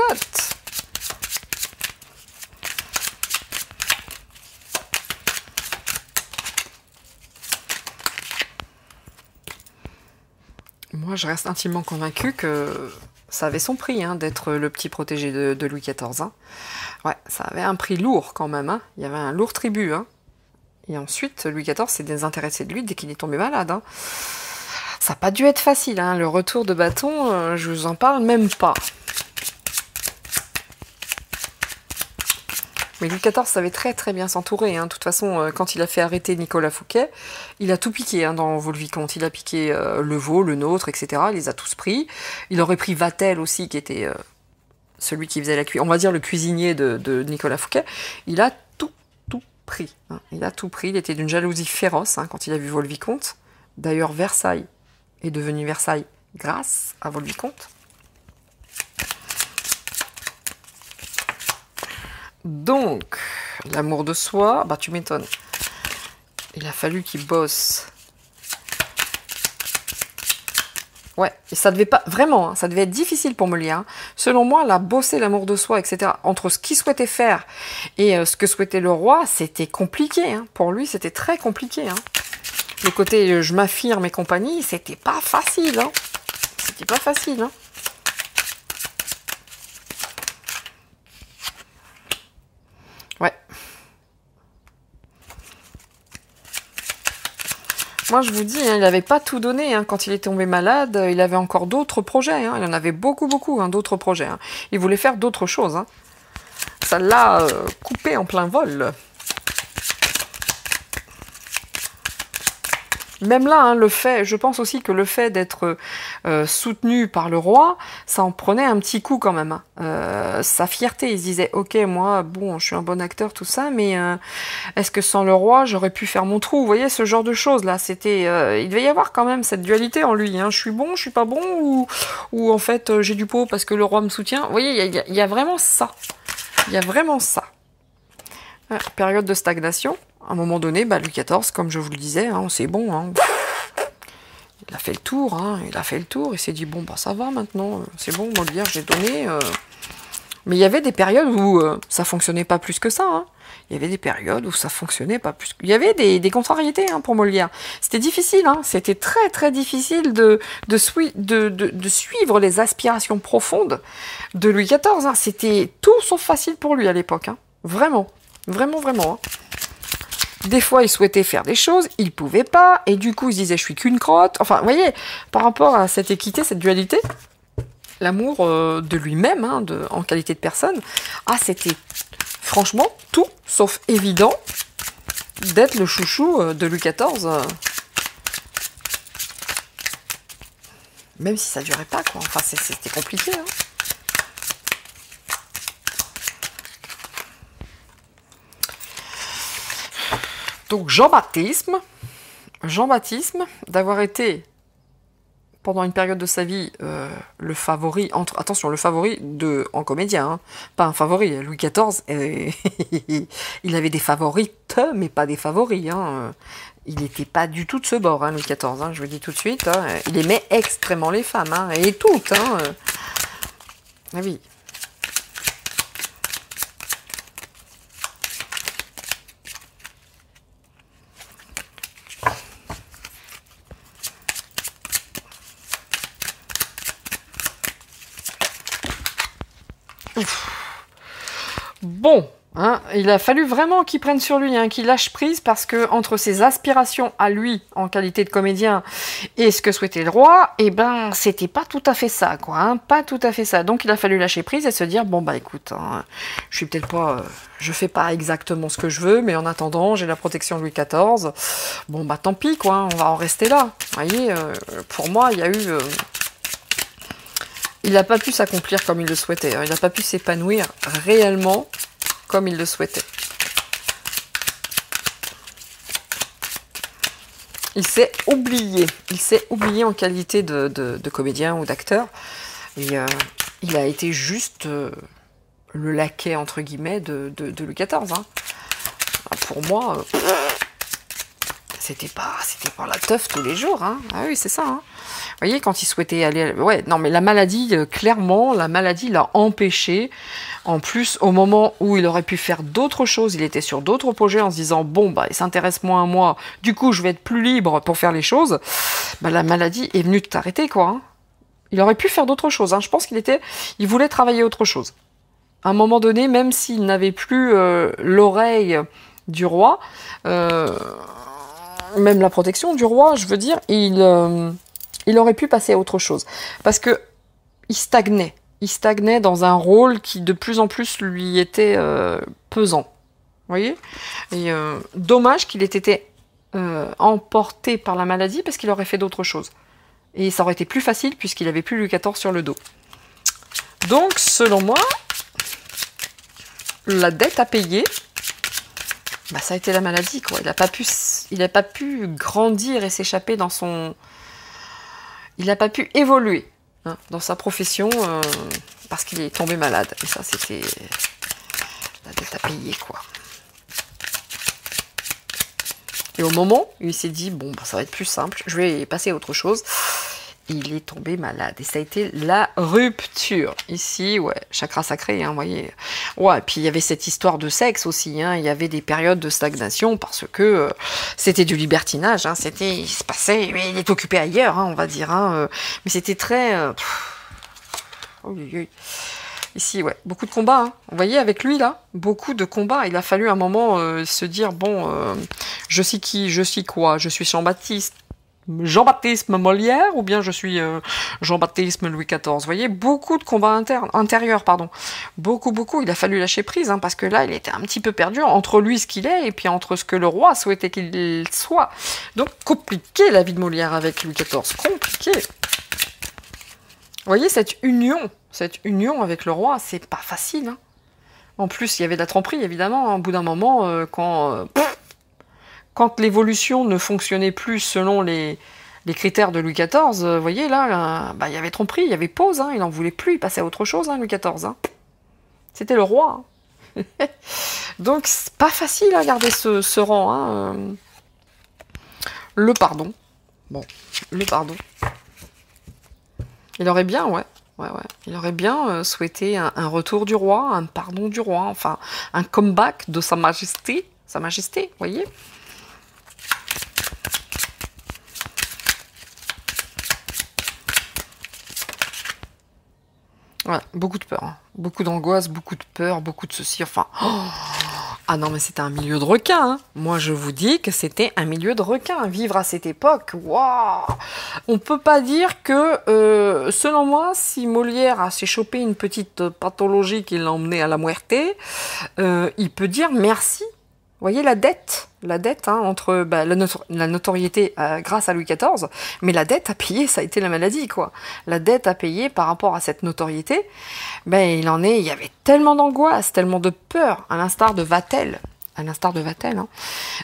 Moi, je reste intimement convaincue que ça avait son prix hein, d'être le petit protégé de Louis XIV. Hein. Ouais, ça avait un prix lourd quand même. Hein. Il y avait un lourd tribut. Hein. Et ensuite, Louis XIV s'est désintéressé de lui dès qu'il est tombé malade. Hein. Ça n'a pas dû être facile. Hein. Le retour de bâton, je vous en parle même pas. Mais Louis XIV savait très très bien s'entourer. Hein. De toute façon, quand il a fait arrêter Nicolas Fouquet, il a tout piqué hein, dans Vaux-le-Vicomte. Il a piqué le veau, le nôtre, etc. Il les a tous pris. Il aurait pris Vatel aussi, qui était celui qui faisait la cuisine, on va dire le cuisinier de Nicolas Fouquet. Il a tout pris. Hein. Il a tout pris. Il était d'une jalousie féroce hein, quand il a vu Vaux-le-Vicomte. D'ailleurs, Versailles est devenu Versailles grâce à Vaux-le-Vicomte. Donc, l'amour de soi, bah tu m'étonnes. Il a fallu qu'il bosse. Ouais, et ça devait pas, vraiment, hein, ça devait être difficile pour Molière. Hein. Selon moi, là, bosser l'amour de soi, etc., entre ce qu'il souhaitait faire et ce que souhaitait le roi, c'était compliqué. Hein. Pour lui, c'était très compliqué. Hein. Le côté je m'affirme et compagnie, c'était pas facile. Hein. C'était pas facile. Hein. Ouais. Moi, je vous dis, hein, il n'avait pas tout donné. Hein. Quand il est tombé malade, il avait encore d'autres projets. Hein. Il en avait beaucoup, hein, d'autres projets. Hein. Il voulait faire d'autres choses. Hein. Ça l'a coupé en plein vol. Même là, hein, je pense aussi que le fait d'être soutenu par le roi, ça en prenait un petit coup quand même. Hein. Sa fierté, il se disait, ok, moi, bon, je suis un bon acteur, tout ça, mais est-ce que sans le roi, j'aurais pu faire mon trou? Vous voyez, ce genre de choses là, il devait y avoir quand même cette dualité en lui. Hein. Je suis bon, je suis pas bon, ou en fait, j'ai du pot parce que le roi me soutient. Vous voyez, il y a vraiment ça. Il y a vraiment ça. Période de stagnation. À un moment donné, Louis XIV, comme je vous le disais, hein, c'est bon. Hein. Il a fait le tour. Hein, il a fait le tour. Il s'est dit, bon, ça va maintenant. C'est bon, Molière, j'ai donné. Mais il y avait des périodes où ça fonctionnait pas plus que ça. Hein. Il y avait des périodes où ça fonctionnait pas plus. Il y avait des contrariétés hein, pour Molière. C'était difficile. Hein. C'était très, très difficile de suivre les aspirations profondes de Louis XIV. Hein. C'était tout sauf facile pour lui à l'époque. Hein. Vraiment. Vraiment, vraiment. Hein. Des fois, il souhaitait faire des choses, il pouvait pas, et du coup, il se disait, je suis qu'une crotte. Enfin, vous voyez, par rapport à cette équité, cette dualité, l'amour de lui-même, hein, en qualité de personne, c'était franchement tout sauf évident d'être le chouchou de Louis XIV. Même si ça durait pas, quoi. Enfin, c'était compliqué, hein. Donc Jean-Baptiste, d'avoir été pendant une période de sa vie le favori, le favori en comédien, hein, pas un favori. Louis XIV, il avait des favorites, mais pas des favoris. Hein. Il n'était pas du tout de ce bord, hein, Louis XIV, hein, je vous le dis tout de suite. Hein. Il aimait extrêmement les femmes, hein, et toutes. Hein. Ah oui. Bon, hein, il a fallu vraiment qu'il prenne sur lui, hein, qu'il lâche prise, parce que entre ses aspirations à lui, en qualité de comédien, et ce que souhaitait le roi, c'était pas tout à fait ça, quoi, hein, pas tout à fait ça. Donc il a fallu lâcher prise et se dire, bon écoute, hein, je suis peut-être pas, je fais pas exactement ce que je veux, mais en attendant, j'ai la protection de Louis XIV, bon tant pis, quoi, hein, on va en rester là. Vous voyez, pour moi, il y a eu... il n'a pas pu s'accomplir comme il le souhaitait. Hein. Il n'a pas pu s'épanouir réellement comme il le souhaitait. Il s'est oublié. Il s'est oublié en qualité de comédien ou d'acteur. Et il a été juste le laquais, entre guillemets, de Louis XIV. Hein. Pour moi, c'était pas la teuf tous les jours. Hein. Ah oui, c'est ça. Hein. Vous voyez, quand il souhaitait aller... Ouais, non, mais la maladie, clairement, la maladie l'a empêché. En plus, au moment où il aurait pu faire d'autres choses, il était sur d'autres projets en se disant, bon, il s'intéresse moins à moi, du coup, je vais être plus libre pour faire les choses. La maladie est venue t'arrêter, quoi. Hein. Il aurait pu faire d'autres choses. Hein. Je pense il voulait travailler autre chose. À un moment donné, même s'il n'avait plus l'oreille du roi, même la protection du roi, je veux dire, il aurait pu passer à autre chose. Parce que il stagnait. Il stagnait dans un rôle qui de plus en plus lui était pesant. Vous voyez? Et dommage qu'il ait été emporté par la maladie, parce qu'il aurait fait d'autres choses. Et ça aurait été plus facile puisqu'il avait plus Louis XIV sur le dos. Donc, selon moi, la dette à payer, ça a été la maladie, quoi. Il n'a pas pu grandir et s'échapper dans son... Il n'a pas pu évoluer dans sa profession parce qu'il est tombé malade. Et ça, c'était la dette à payer, quoi. Et au moment où il s'est dit, bon, ça va être plus simple, je vais passer à autre chose, il est tombé malade. Et ça a été la rupture. Ici, ouais, chakra sacré, hein, vous voyez. Ouais, et puis il y avait cette histoire de sexe aussi, hein, il y avait des périodes de stagnation parce que c'était du libertinage, hein, il se passait, mais il est occupé ailleurs, hein, on va dire, hein, mais c'était très... Ici, ouais, beaucoup de combats, hein. Vous voyez, avec lui, là, beaucoup de combats. Il a fallu un moment se dire, bon, je suis qui, je suis quoi, je suis Jean-Baptiste, Jean-Baptiste Molière, ou bien je suis Jean-Baptiste Louis XIV. Vous voyez, beaucoup de combats intérieurs, pardon. Beaucoup. Il a fallu lâcher prise, hein, parce que là, il était un petit peu perdu entre lui, ce qu'il est, et puis entre ce que le roi souhaitait qu'il soit. Donc, compliqué la vie de Molière avec Louis XIV. Compliqué. Vous voyez, cette union avec le roi, c'est pas facile. Hein. En plus, il y avait de la tromperie, évidemment. Hein. Au bout d'un moment, quand l'évolution ne fonctionnait plus selon les critères de Louis XIV, vous voyez, là, il y avait tromperie, il y avait pause, hein, il n'en voulait plus, il passait à autre chose, hein, Louis XIV. Hein. C'était le roi. Hein. Donc, c'est pas facile à garder ce rang. Hein. Le pardon. Bon, le pardon. Il aurait bien, ouais. Il aurait bien souhaité un retour du roi, un pardon du roi, enfin, un comeback de Sa Majesté, vous voyez. Ouais, beaucoup de peur, hein. Beaucoup d'angoisse, beaucoup de peur, beaucoup de ceci, enfin... Oh, ah non, mais c'était un milieu de requins, hein. Moi, je vous dis que c'était un milieu de requins. Vivre à cette époque, waouh. On peut pas dire que, selon moi, si Molière s'est chopé une petite pathologie qui l'a emmené à la muerte, il peut dire merci. Vous voyez la dette hein, entre la notoriété grâce à Louis XIV, mais la dette à payer, ça a été la maladie, quoi. La dette à payer par rapport à cette notoriété, il y avait tellement d'angoisse, tellement de peur, à l'instar de Vatel, hein,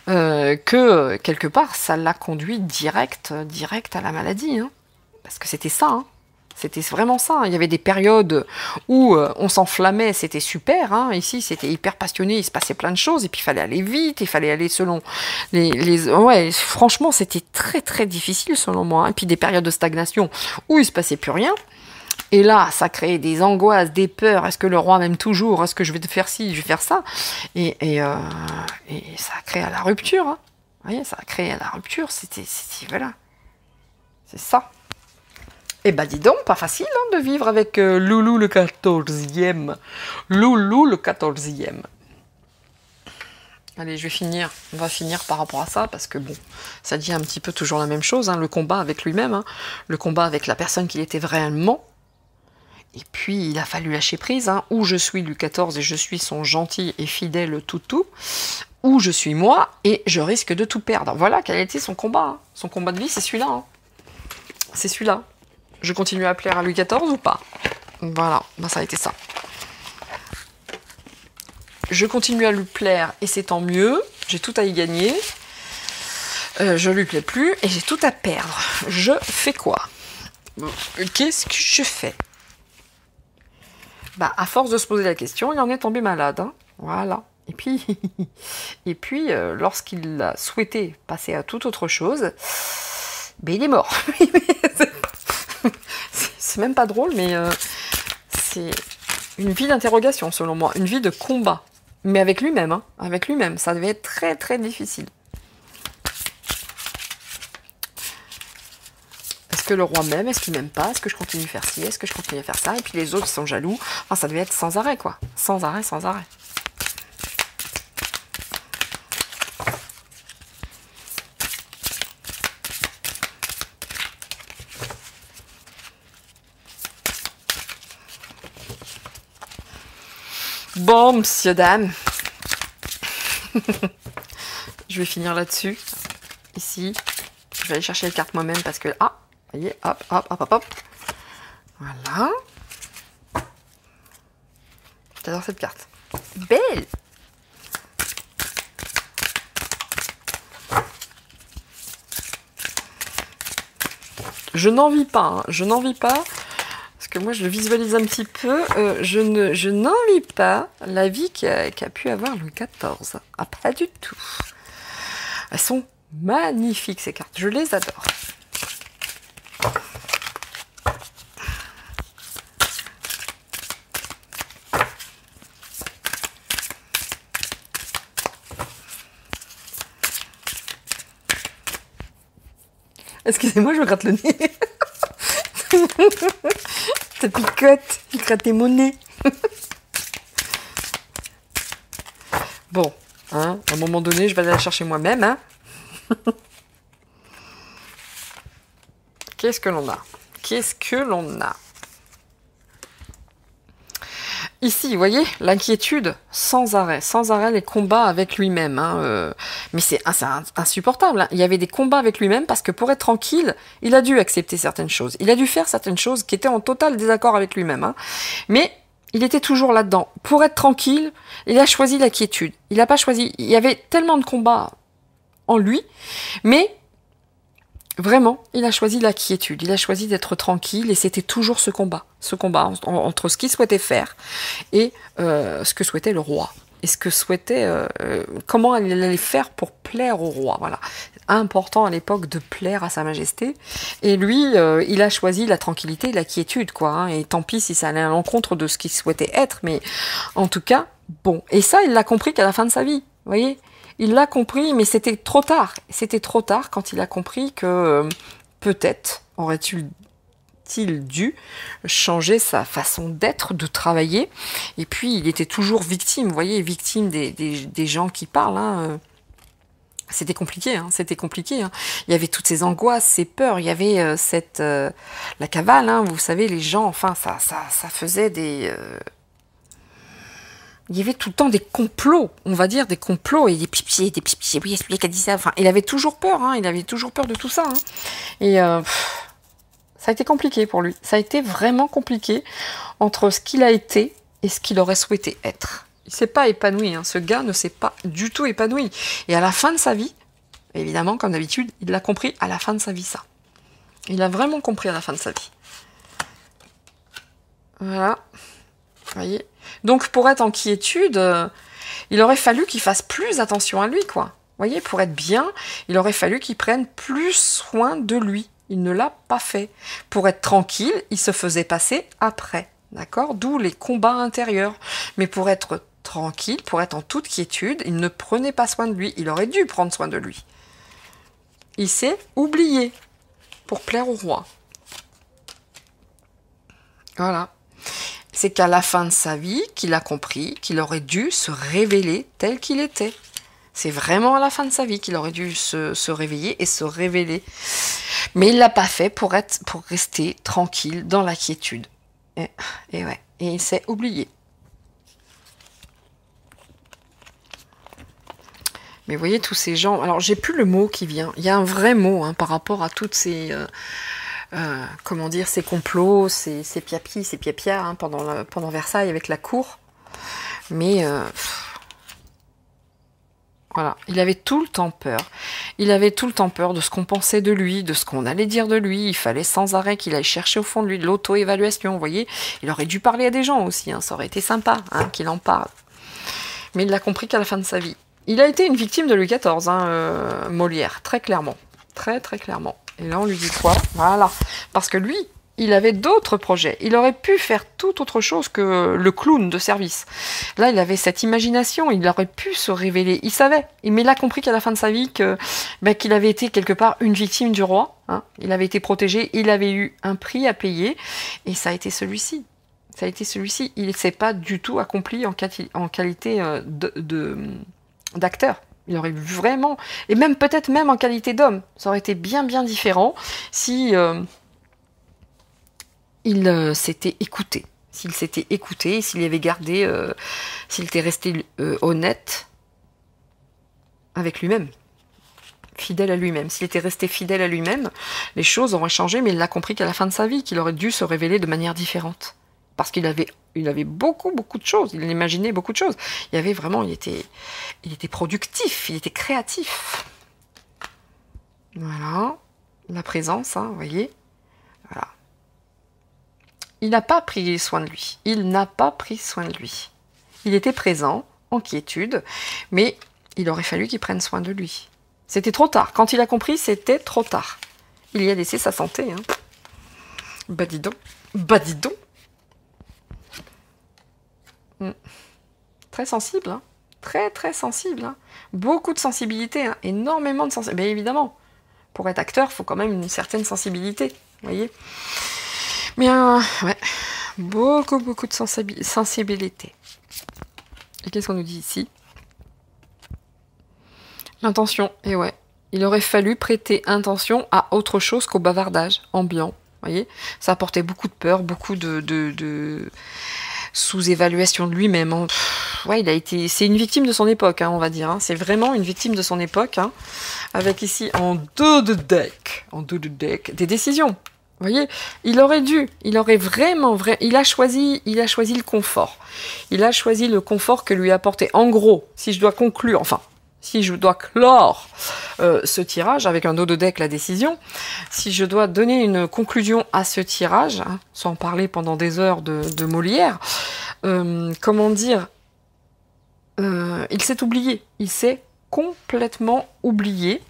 que quelque part, ça l'a conduit direct à la maladie, hein, parce que c'était ça, hein. C'était vraiment ça. Il y avait des périodes où on s'enflammait, c'était super. Hein. Ici, c'était hyper passionné, il se passait plein de choses, et puis il fallait aller vite, il fallait aller selon les... Ouais, franchement, c'était très très difficile selon moi. Et puis des périodes de stagnation où il se passait plus rien. Et là, ça créait des angoisses, des peurs. Est-ce que le roi m'aime toujours? Est-ce que je vais faire ci, je vais faire ça? Et ça a créé à la rupture. Hein. Vous voyez, ça a créé à la rupture. C'était voilà. C'est ça. Eh ben dis donc, pas facile hein, de vivre avec Loulou le 14e. Loulou le 14e. Allez, on va finir par rapport à ça, parce que bon, ça dit un petit peu toujours la même chose, hein, le combat avec lui-même, hein, le combat avec la personne qu'il était vraiment. Et puis, il a fallu lâcher prise, hein, où je suis Louis XIV et je suis son gentil et fidèle toutou, où je suis moi et je risque de tout perdre. Voilà quel a été son combat. Hein. Son combat de vie, c'est celui-là. Hein. C'est celui-là. Je continue à plaire à Louis XIV ou pas? Voilà, ça a été ça. Je continue à lui plaire et c'est tant mieux. J'ai tout à y gagner. Je lui plais plus et j'ai tout à perdre. Je fais quoi? Qu'est-ce que je fais? À force de se poser la question, il en est tombé malade. Hein. Voilà. Et puis, lorsqu'il a souhaité passer à toute autre chose, il est mort. C'est même pas drôle, mais c'est une vie d'interrogation, selon moi. Une vie de combat. Mais avec lui-même, hein. Avec lui-même. Ça devait être très, très difficile. Est-ce que le roi m'aime? Est-ce qu'il m'aime pas? Est-ce que je continue à faire ci? Est-ce que je continue à faire ça? Et puis les autres sont jaloux. Enfin, ça devait être sans arrêt, quoi. Sans arrêt, sans arrêt. Bon, monsieur, dame. Je vais finir là-dessus. Ici. Je vais aller chercher les cartes moi-même parce que... Ah, vous voyez, hop, hop, hop, hop, hop. Voilà. J'adore cette carte. Belle! Je n'envie pas, hein. Je n'envie pas. Que moi je le visualise un petit peu, je n'envie pas la vie qu'a pu avoir Louis XIV. Ah, pas du tout. Elles sont magnifiques ces cartes, je les adore. Excusez-moi, je me gratte le nez. Ça picote, il gratte tes monnaies. Bon, hein, à un moment donné, je vais aller la chercher moi-même. Hein. Qu'est-ce que l'on a? Qu'est-ce que l'on a? Ici, vous voyez, l'inquiétude sans arrêt les combats avec lui-même. Hein, mais c'est insupportable. Hein. Il y avait des combats avec lui-même parce que pour être tranquille, il a dû accepter certaines choses. Il a dû faire certaines choses qui étaient en total désaccord avec lui-même. Hein. Mais il était toujours là-dedans. Pour être tranquille, il a choisi la quiétude. Il n'a pas choisi... Il y avait tellement de combats en lui, mais... Vraiment, il a choisi la quiétude, il a choisi d'être tranquille et c'était toujours ce combat entre ce qu'il souhaitait faire et ce que souhaitait le roi. Et ce que souhaitait, comment il allait faire pour plaire au roi. Voilà, important à l'époque de plaire à sa majesté. Et lui, il a choisi la tranquillité, la quiétude, quoi. Hein, et tant pis si ça allait à l'encontre de ce qu'il souhaitait être, mais en tout cas, bon. Et ça, il l'a compris qu'à la fin de sa vie, vous voyez. Il l'a compris, mais c'était trop tard. C'était trop tard quand il a compris que peut-être aurait-il dû changer sa façon d'être, de travailler. Et puis, il était toujours victime, vous voyez, victime des gens qui parlent. Hein. C'était compliqué, hein, c'était compliqué. Hein. Il y avait toutes ces angoisses, ces peurs. Il y avait la cavale, hein, vous savez, les gens, enfin, ça faisait des... Il y avait tout le temps des complots, on va dire, des complots, et des pipiers, oui, c'est lui qui a dit ça. Enfin, il avait toujours peur, hein, il avait toujours peur de tout ça. Hein. Et ça a été compliqué pour lui. Ça a été vraiment compliqué entre ce qu'il a été et ce qu'il aurait souhaité être. Il ne s'est pas épanoui, hein. Ce gars ne s'est pas du tout épanoui. Et à la fin de sa vie, évidemment, comme d'habitude, il l'a compris à la fin de sa vie, ça. Il a vraiment compris à la fin de sa vie. Voilà. Vous voyez ? Donc, pour être en quiétude, il aurait fallu qu'il fasse plus attention à lui, quoi. Vous voyez, pour être bien, il aurait fallu qu'il prenne plus soin de lui. Il ne l'a pas fait. Pour être tranquille, il se faisait passer après. D'accord ? D'où les combats intérieurs. Mais pour être tranquille, pour être en toute quiétude, il ne prenait pas soin de lui. Il aurait dû prendre soin de lui. Il s'est oublié pour plaire au roi. Voilà. C'est qu'à la fin de sa vie, qu'il a compris qu'il aurait dû se révéler tel qu'il était. C'est vraiment à la fin de sa vie qu'il aurait dû se réveiller et se révéler. Mais il ne l'a pas fait pour rester tranquille dans la quiétude. Et ouais, et il s'est oublié. Mais vous voyez tous ces gens... Alors, j'ai plus le mot qui vient. Il y a un vrai mot hein, par rapport à toutes ces... comment dire, ces complots, ces piapis, ces piapias hein, pendant Versailles avec la cour. Mais voilà, il avait tout le temps peur. Il avait tout le temps peur de ce qu'on pensait de lui, de ce qu'on allait dire de lui. Il fallait sans arrêt qu'il aille chercher au fond de lui de l'auto-évaluation. Vous voyez, il aurait dû parler à des gens aussi. Hein, ça aurait été sympa hein, qu'il en parle. Mais il l'a compris qu'à la fin de sa vie. Il a été une victime de Louis XIV, hein, Molière, très clairement. Très très clairement. Et là, on lui dit quoi? Voilà. Parce que lui, il avait d'autres projets. Il aurait pu faire tout autre chose que le clown de service. Là, il avait cette imagination. Il aurait pu se révéler. Il savait. Mais il a compris qu'à la fin de sa vie, qu'il avait été quelque part une victime du roi. Hein. Il avait été protégé. Il avait eu un prix à payer. Et ça a été celui-ci. Ça a été celui-ci. Il ne s'est pas du tout accompli en qualité d'acteur. Il aurait vraiment, et même peut-être même en qualité d'homme, ça aurait été bien bien différent si il s'était écouté. S'il s'était écouté, s'il avait gardé, s'il était resté honnête avec lui-même, fidèle à lui-même. S'il était resté fidèle à lui-même, les choses auraient changé, mais il l'a compris qu'à la fin de sa vie, qu'il aurait dû se révéler de manière différente. Parce qu'il avait beaucoup de choses, il imaginait beaucoup de choses. Il y avait vraiment, il était productif, il était créatif. Voilà, la présence, hein, vous voyez. Voilà. Il n'a pas pris soin de lui. Il n'a pas pris soin de lui. Il était présent, en quiétude, mais il aurait fallu qu'il prenne soin de lui. C'était trop tard. Quand il a compris, c'était trop tard. Il y a laissé sa santé. Hein. Bah dis donc. Bah dis donc. Très sensible, hein. Très très sensible. Hein. Beaucoup de sensibilité, hein. Énormément de sensibilité. Mais évidemment, pour être acteur, il faut quand même une certaine sensibilité. Vous voyez. Mais ouais, beaucoup de sensibilité. Et qu'est-ce qu'on nous dit ici? L'intention, et ouais, il aurait fallu prêter attention à autre chose qu'au bavardage ambiant. Voyez, ça apportait beaucoup de peur, beaucoup de sous-évaluation de lui-même. Hein. Ouais, c'est une victime de son époque, hein, on va dire. Hein. C'est vraiment une victime de son époque, hein, avec ici en dos de deck, des décisions. Vous voyez, il aurait vraiment, il a choisi le confort. Il a choisi le confort que lui apportait. En gros, si je dois conclure, enfin, si je dois clore ce tirage avec un dos de deck, la décision, si je dois donner une conclusion à ce tirage, hein, sans parler pendant des heures de Molière, comment dire, il s'est oublié, il s'est complètement oublié.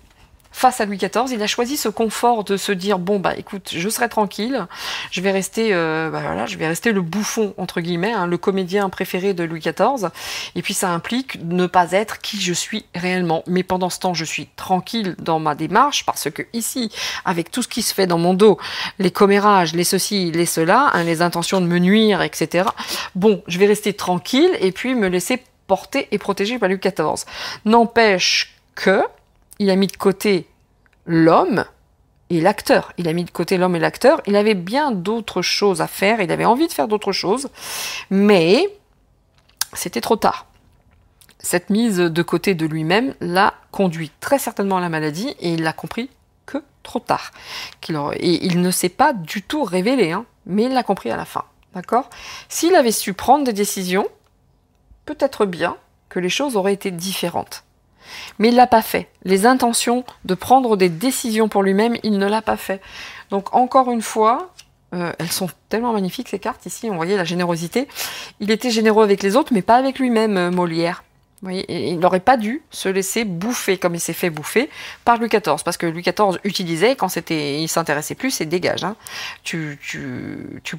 Face à Louis XIV, il a choisi ce confort de se dire bon bah écoute, je serai tranquille, je vais rester, je vais rester le bouffon entre guillemets, hein, le comédien préféré de Louis XIV. Et puis ça implique ne pas être qui je suis réellement. Mais pendant ce temps, je suis tranquille dans ma démarche parce que ici, avec tout ce qui se fait dans mon dos, les commérages, les ceci, les cela, hein, les intentions de me nuire, etc. Bon, je vais rester tranquille et puis me laisser porter et protéger par Louis XIV. N'empêche que il a mis de côté l'homme et l'acteur. Il a mis de côté l'homme et l'acteur. Il avait bien d'autres choses à faire. Il avait envie de faire d'autres choses. Mais c'était trop tard. Cette mise de côté de lui-même l'a conduit très certainement à la maladie et il l'a compris que trop tard. Et il ne s'est pas du tout révélé, hein, mais il l'a compris à la fin. D'accord ? S'il avait su prendre des décisions, peut-être bien que les choses auraient été différentes. Mais il ne l'a pas fait. Les intentions de prendre des décisions pour lui-même, il ne l'a pas fait. Donc encore une fois, elles sont tellement magnifiques ces cartes ici, on voyait la générosité. Il était généreux avec les autres, mais pas avec lui-même, Molière. Vous voyez, il n'aurait pas dû se laisser bouffer comme il s'est fait bouffer par Louis XIV, parce que Louis XIV utilisait, quand il s'intéressait plus, c'est dégage. Hein. Tu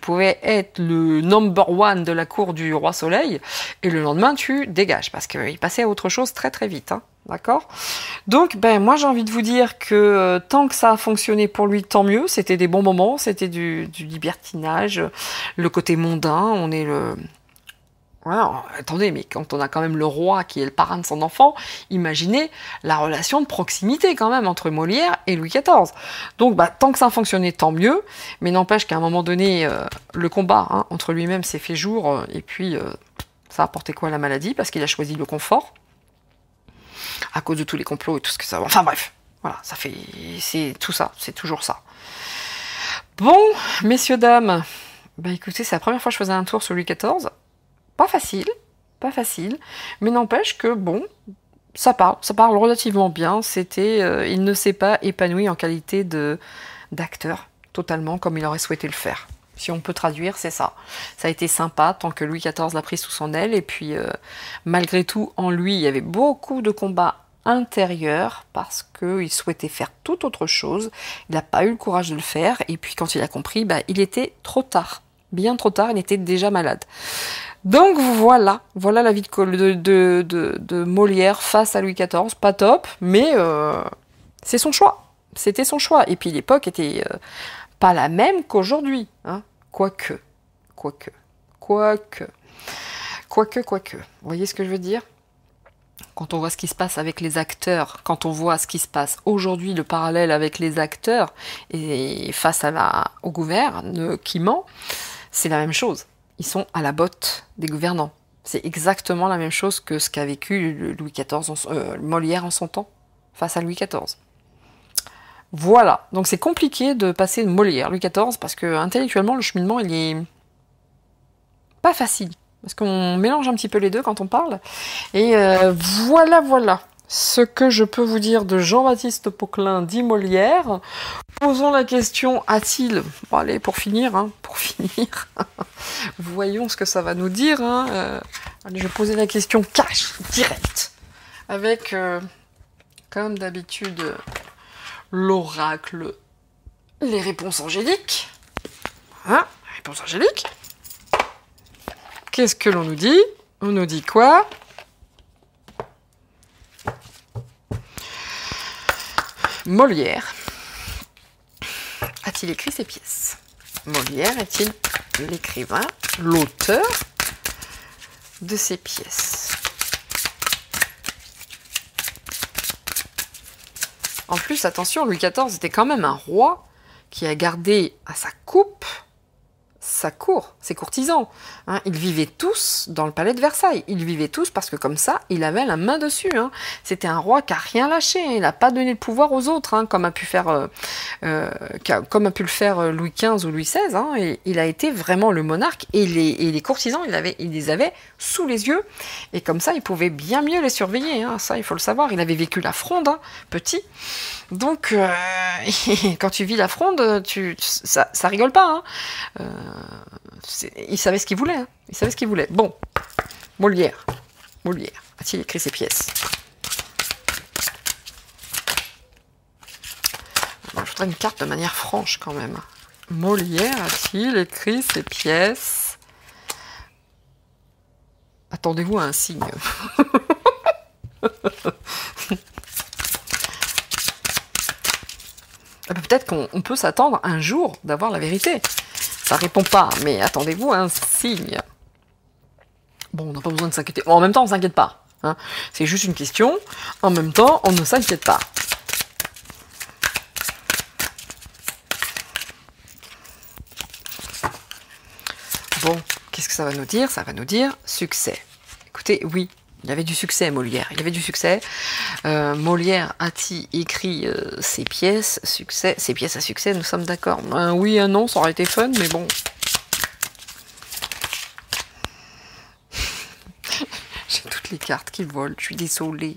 pouvais être le number one de la cour du roi Soleil, et le lendemain tu dégages, parce qu'il passait à autre chose très très vite. Hein. D'accord ? Donc, moi j'ai envie de vous dire que tant que ça a fonctionné pour lui, tant mieux. C'était des bons moments, c'était du libertinage, le côté mondain, on est le... Voilà, attendez, mais quand on a quand même le roi qui est le parrain de son enfant, imaginez la relation de proximité quand même entre Molière et Louis XIV. Donc tant que ça fonctionnait, tant mieux, mais n'empêche qu'à un moment donné, le combat hein, entre lui-même s'est fait jour, et puis ça a apporté quoi à la maladie, parce qu'il a choisi le confort, à cause de tous les complots et tout ce que ça... Enfin bref, voilà, c'est tout ça, c'est toujours ça. Bon, messieurs, dames, écoutez, c'est la première fois que je faisais un tour sur Louis XIV. Pas facile, mais n'empêche que, bon, ça parle relativement bien. Il ne s'est pas épanoui en qualité d'acteur, totalement comme il aurait souhaité le faire. Si on peut traduire, c'est ça. Ça a été sympa tant que Louis XIV l'a pris sous son aile, et puis, malgré tout, en lui, il y avait beaucoup de combats intérieurs, parce qu'il souhaitait faire tout autre chose. Il n'a pas eu le courage de le faire, et puis quand il a compris, il était trop tard. Bien trop tard, il était déjà malade. Donc voilà la vie de Molière face à Louis XIV, pas top, mais c'est son choix, c'était son choix. Et puis l'époque était pas la même qu'aujourd'hui, hein. Quoique. Vous voyez ce que je veux dire ? Quand on voit ce qui se passe avec les acteurs, quand on voit ce qui se passe aujourd'hui, le parallèle avec les acteurs, et face au gouvernement qui ment, c'est la même chose. Ils sont à la botte des gouvernants. C'est exactement la même chose que ce qu'a vécu Molière en son temps, face à Louis XIV. Voilà, donc c'est compliqué de passer de Molière, Louis XIV, parce que intellectuellement, le cheminement, il est pas facile. Parce qu'on mélange un petit peu les deux quand on parle. Et voilà ce que je peux vous dire de Jean-Baptiste Poquelin dit Molière. Posons la question, a-t-il... Bon, allez, pour finir, voyons ce que ça va nous dire. Allez, je vais poser la question cash, direct, avec, comme d'habitude, l'oracle, les réponses angéliques. Réponses angéliques. Qu'est-ce que l'on nous dit ? On nous dit quoi ? Molière a-t-il écrit ces pièces ? Molière est-il l'écrivain, l'auteur de ces pièces ? En plus, attention, Louis XIV était quand même un roi qui a gardé à sa coupe sa cour, ses courtisans. Hein. Ils vivaient tous dans le palais de Versailles. Ils vivaient tous parce que comme ça, il avait la main dessus. Hein. C'était un roi qui n'a rien lâché. Il n'a pas donné le pouvoir aux autres, hein, comme a pu le faire Louis XV ou Louis XVI. Hein. Et il a été vraiment le monarque. Et les courtisans, il les avait sous les yeux. Et comme ça, il pouvait bien mieux les surveiller. Hein. Ça, il faut le savoir. Il avait vécu la Fronde, hein, petit. Donc, quand tu vis la Fronde, ça rigole pas. Hein. Il savait ce qu'il voulait. Hein. Il savait ce qu'il voulait. Bon, Molière. A-t-il écrit ses pièces? Je voudrais une carte de manière franche quand même. Molière a-t-il écrit ses pièces? Attendez-vous à un signe. Peut-être qu'on peut s'attendre un jour d'avoir la vérité. Ça répond pas, mais attendez-vous à un signe. Bon, on n'a pas besoin de s'inquiéter. Bon, en même temps, on ne s'inquiète pas. Hein. C'est juste une question. En même temps, on ne s'inquiète pas. Bon, qu'est-ce que ça va nous dire? Ça va nous dire succès. Écoutez, oui. Il y avait du succès, Molière. Il y avait du succès. Molière a-t-il écrit ses pièces? Succès, ses pièces à succès, nous sommes d'accord. Un oui, un non, ça aurait été fun, mais bon. J'ai toutes les cartes qui volent, je suis désolée.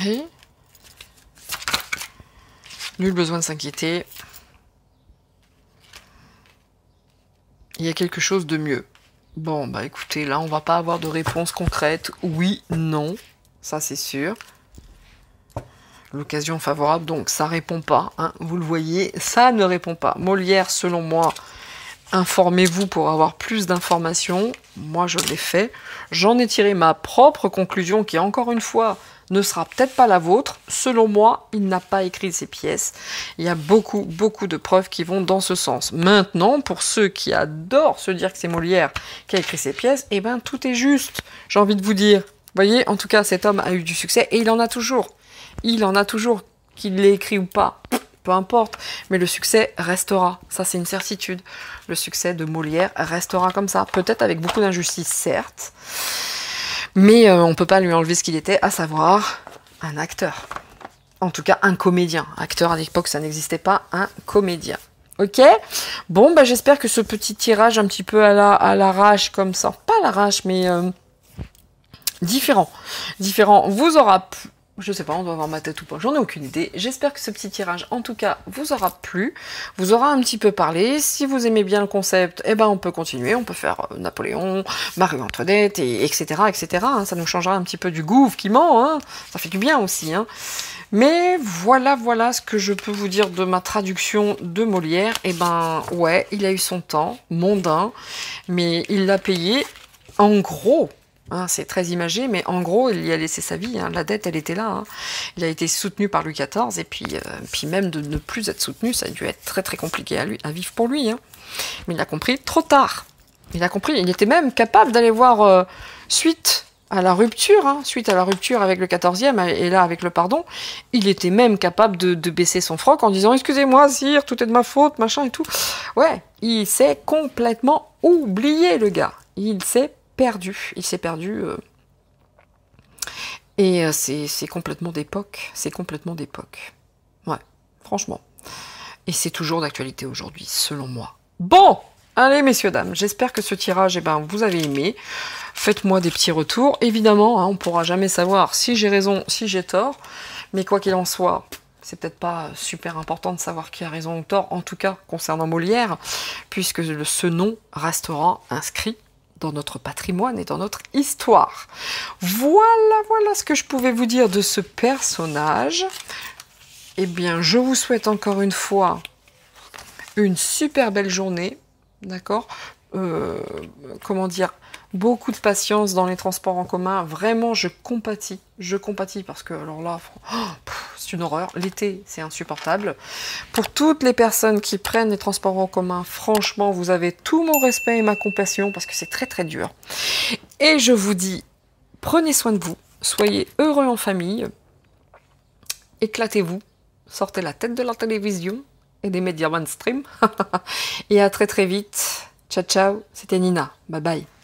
Ouais. Nul besoin de s'inquiéter. Il y a quelque chose de mieux. Bon, bah écoutez, là, on va pas avoir de réponse concrète. Oui, non, ça c'est sûr. L'occasion favorable, donc ça répond pas. Hein, vous le voyez, ça ne répond pas. Molière, selon moi, informez-vous pour avoir plus d'informations. Moi, je l'ai fait. J'en ai tiré ma propre conclusion qui, encore une fois, ne sera peut-être pas la vôtre. Selon moi, il n'a pas écrit ces pièces. Il y a beaucoup de preuves qui vont dans ce sens. Maintenant, pour ceux qui adorent se dire que c'est Molière qui a écrit ces pièces, eh ben tout est juste. J'ai envie de vous dire. Vous voyez, en tout cas, cet homme a eu du succès et il en a toujours. Il en a toujours, qu'il l'ait écrit ou pas. Peu importe, mais le succès restera, ça c'est une certitude. Le succès de Molière restera comme ça, peut-être avec beaucoup d'injustice, certes, mais on ne peut pas lui enlever ce qu'il était, à savoir un acteur. En tout cas, un comédien. Acteur, à l'époque, ça n'existait pas, un comédien. Ok? Bon, bah, j'espère que ce petit tirage un petit peu à l'arrache, comme ça, pas à l'arrache, mais différent, vous aura plu. Je sais pas, on doit avoir ma tête ou pas, j'en ai aucune idée. J'espère que ce petit tirage, en tout cas, vous aura plu, vous aura un petit peu parlé. Si vous aimez bien le concept, eh ben on peut continuer, on peut faire Napoléon, Marie-Antoinette, etc., etc. Hein, ça nous changera un petit peu du gouffre qui ment, hein, ça fait du bien aussi. Hein. Mais voilà ce que je peux vous dire de ma traduction de Molière. Eh ben, ouais, il a eu son temps, mondain, mais il l'a payé en gros. Hein, c'est très imagé, mais en gros, il y a laissé sa vie. Hein. La dette, elle était là. Hein. Il a été soutenu par Louis XIV, et puis même de ne plus être soutenu, ça a dû être très compliqué à vivre pour lui. Hein. Mais il a compris trop tard. Il a compris. Il était même capable d'aller voir suite à la rupture avec le 14e, et là avec le pardon, il était même capable de baisser son froc en disant « Excusez-moi, sire, tout est de ma faute, machin et tout. » Ouais, il s'est complètement oublié, le gars. Il s'est perdu. Et c'est complètement d'époque. Ouais, franchement. Et c'est toujours d'actualité aujourd'hui, selon moi. Bon, allez messieurs, dames, j'espère que ce tirage, eh ben, vous avez aimé. Faites-moi des petits retours. Évidemment, hein, on ne pourra jamais savoir si j'ai raison, si j'ai tort. Mais quoi qu'il en soit, c'est peut-être pas super important de savoir qui a raison ou tort, en tout cas concernant Molière, puisque ce nom restera inscrit dans notre patrimoine et dans notre histoire. Voilà ce que je pouvais vous dire de ce personnage. Eh bien, je vous souhaite encore une fois une super belle journée, d'accord? Comment dire, beaucoup de patience dans les transports en commun. Vraiment, je compatis parce que alors là, c'est une horreur. L'été, c'est insupportable. Pour toutes les personnes qui prennent les transports en commun, franchement, vous avez tout mon respect et ma compassion parce que c'est très très dur. Et je vous dis, prenez soin de vous, soyez heureux en famille, éclatez-vous, sortez la tête de la télévision et des médias mainstream. Et à très très vite. Ciao ciao, c'était Nina. Bye bye.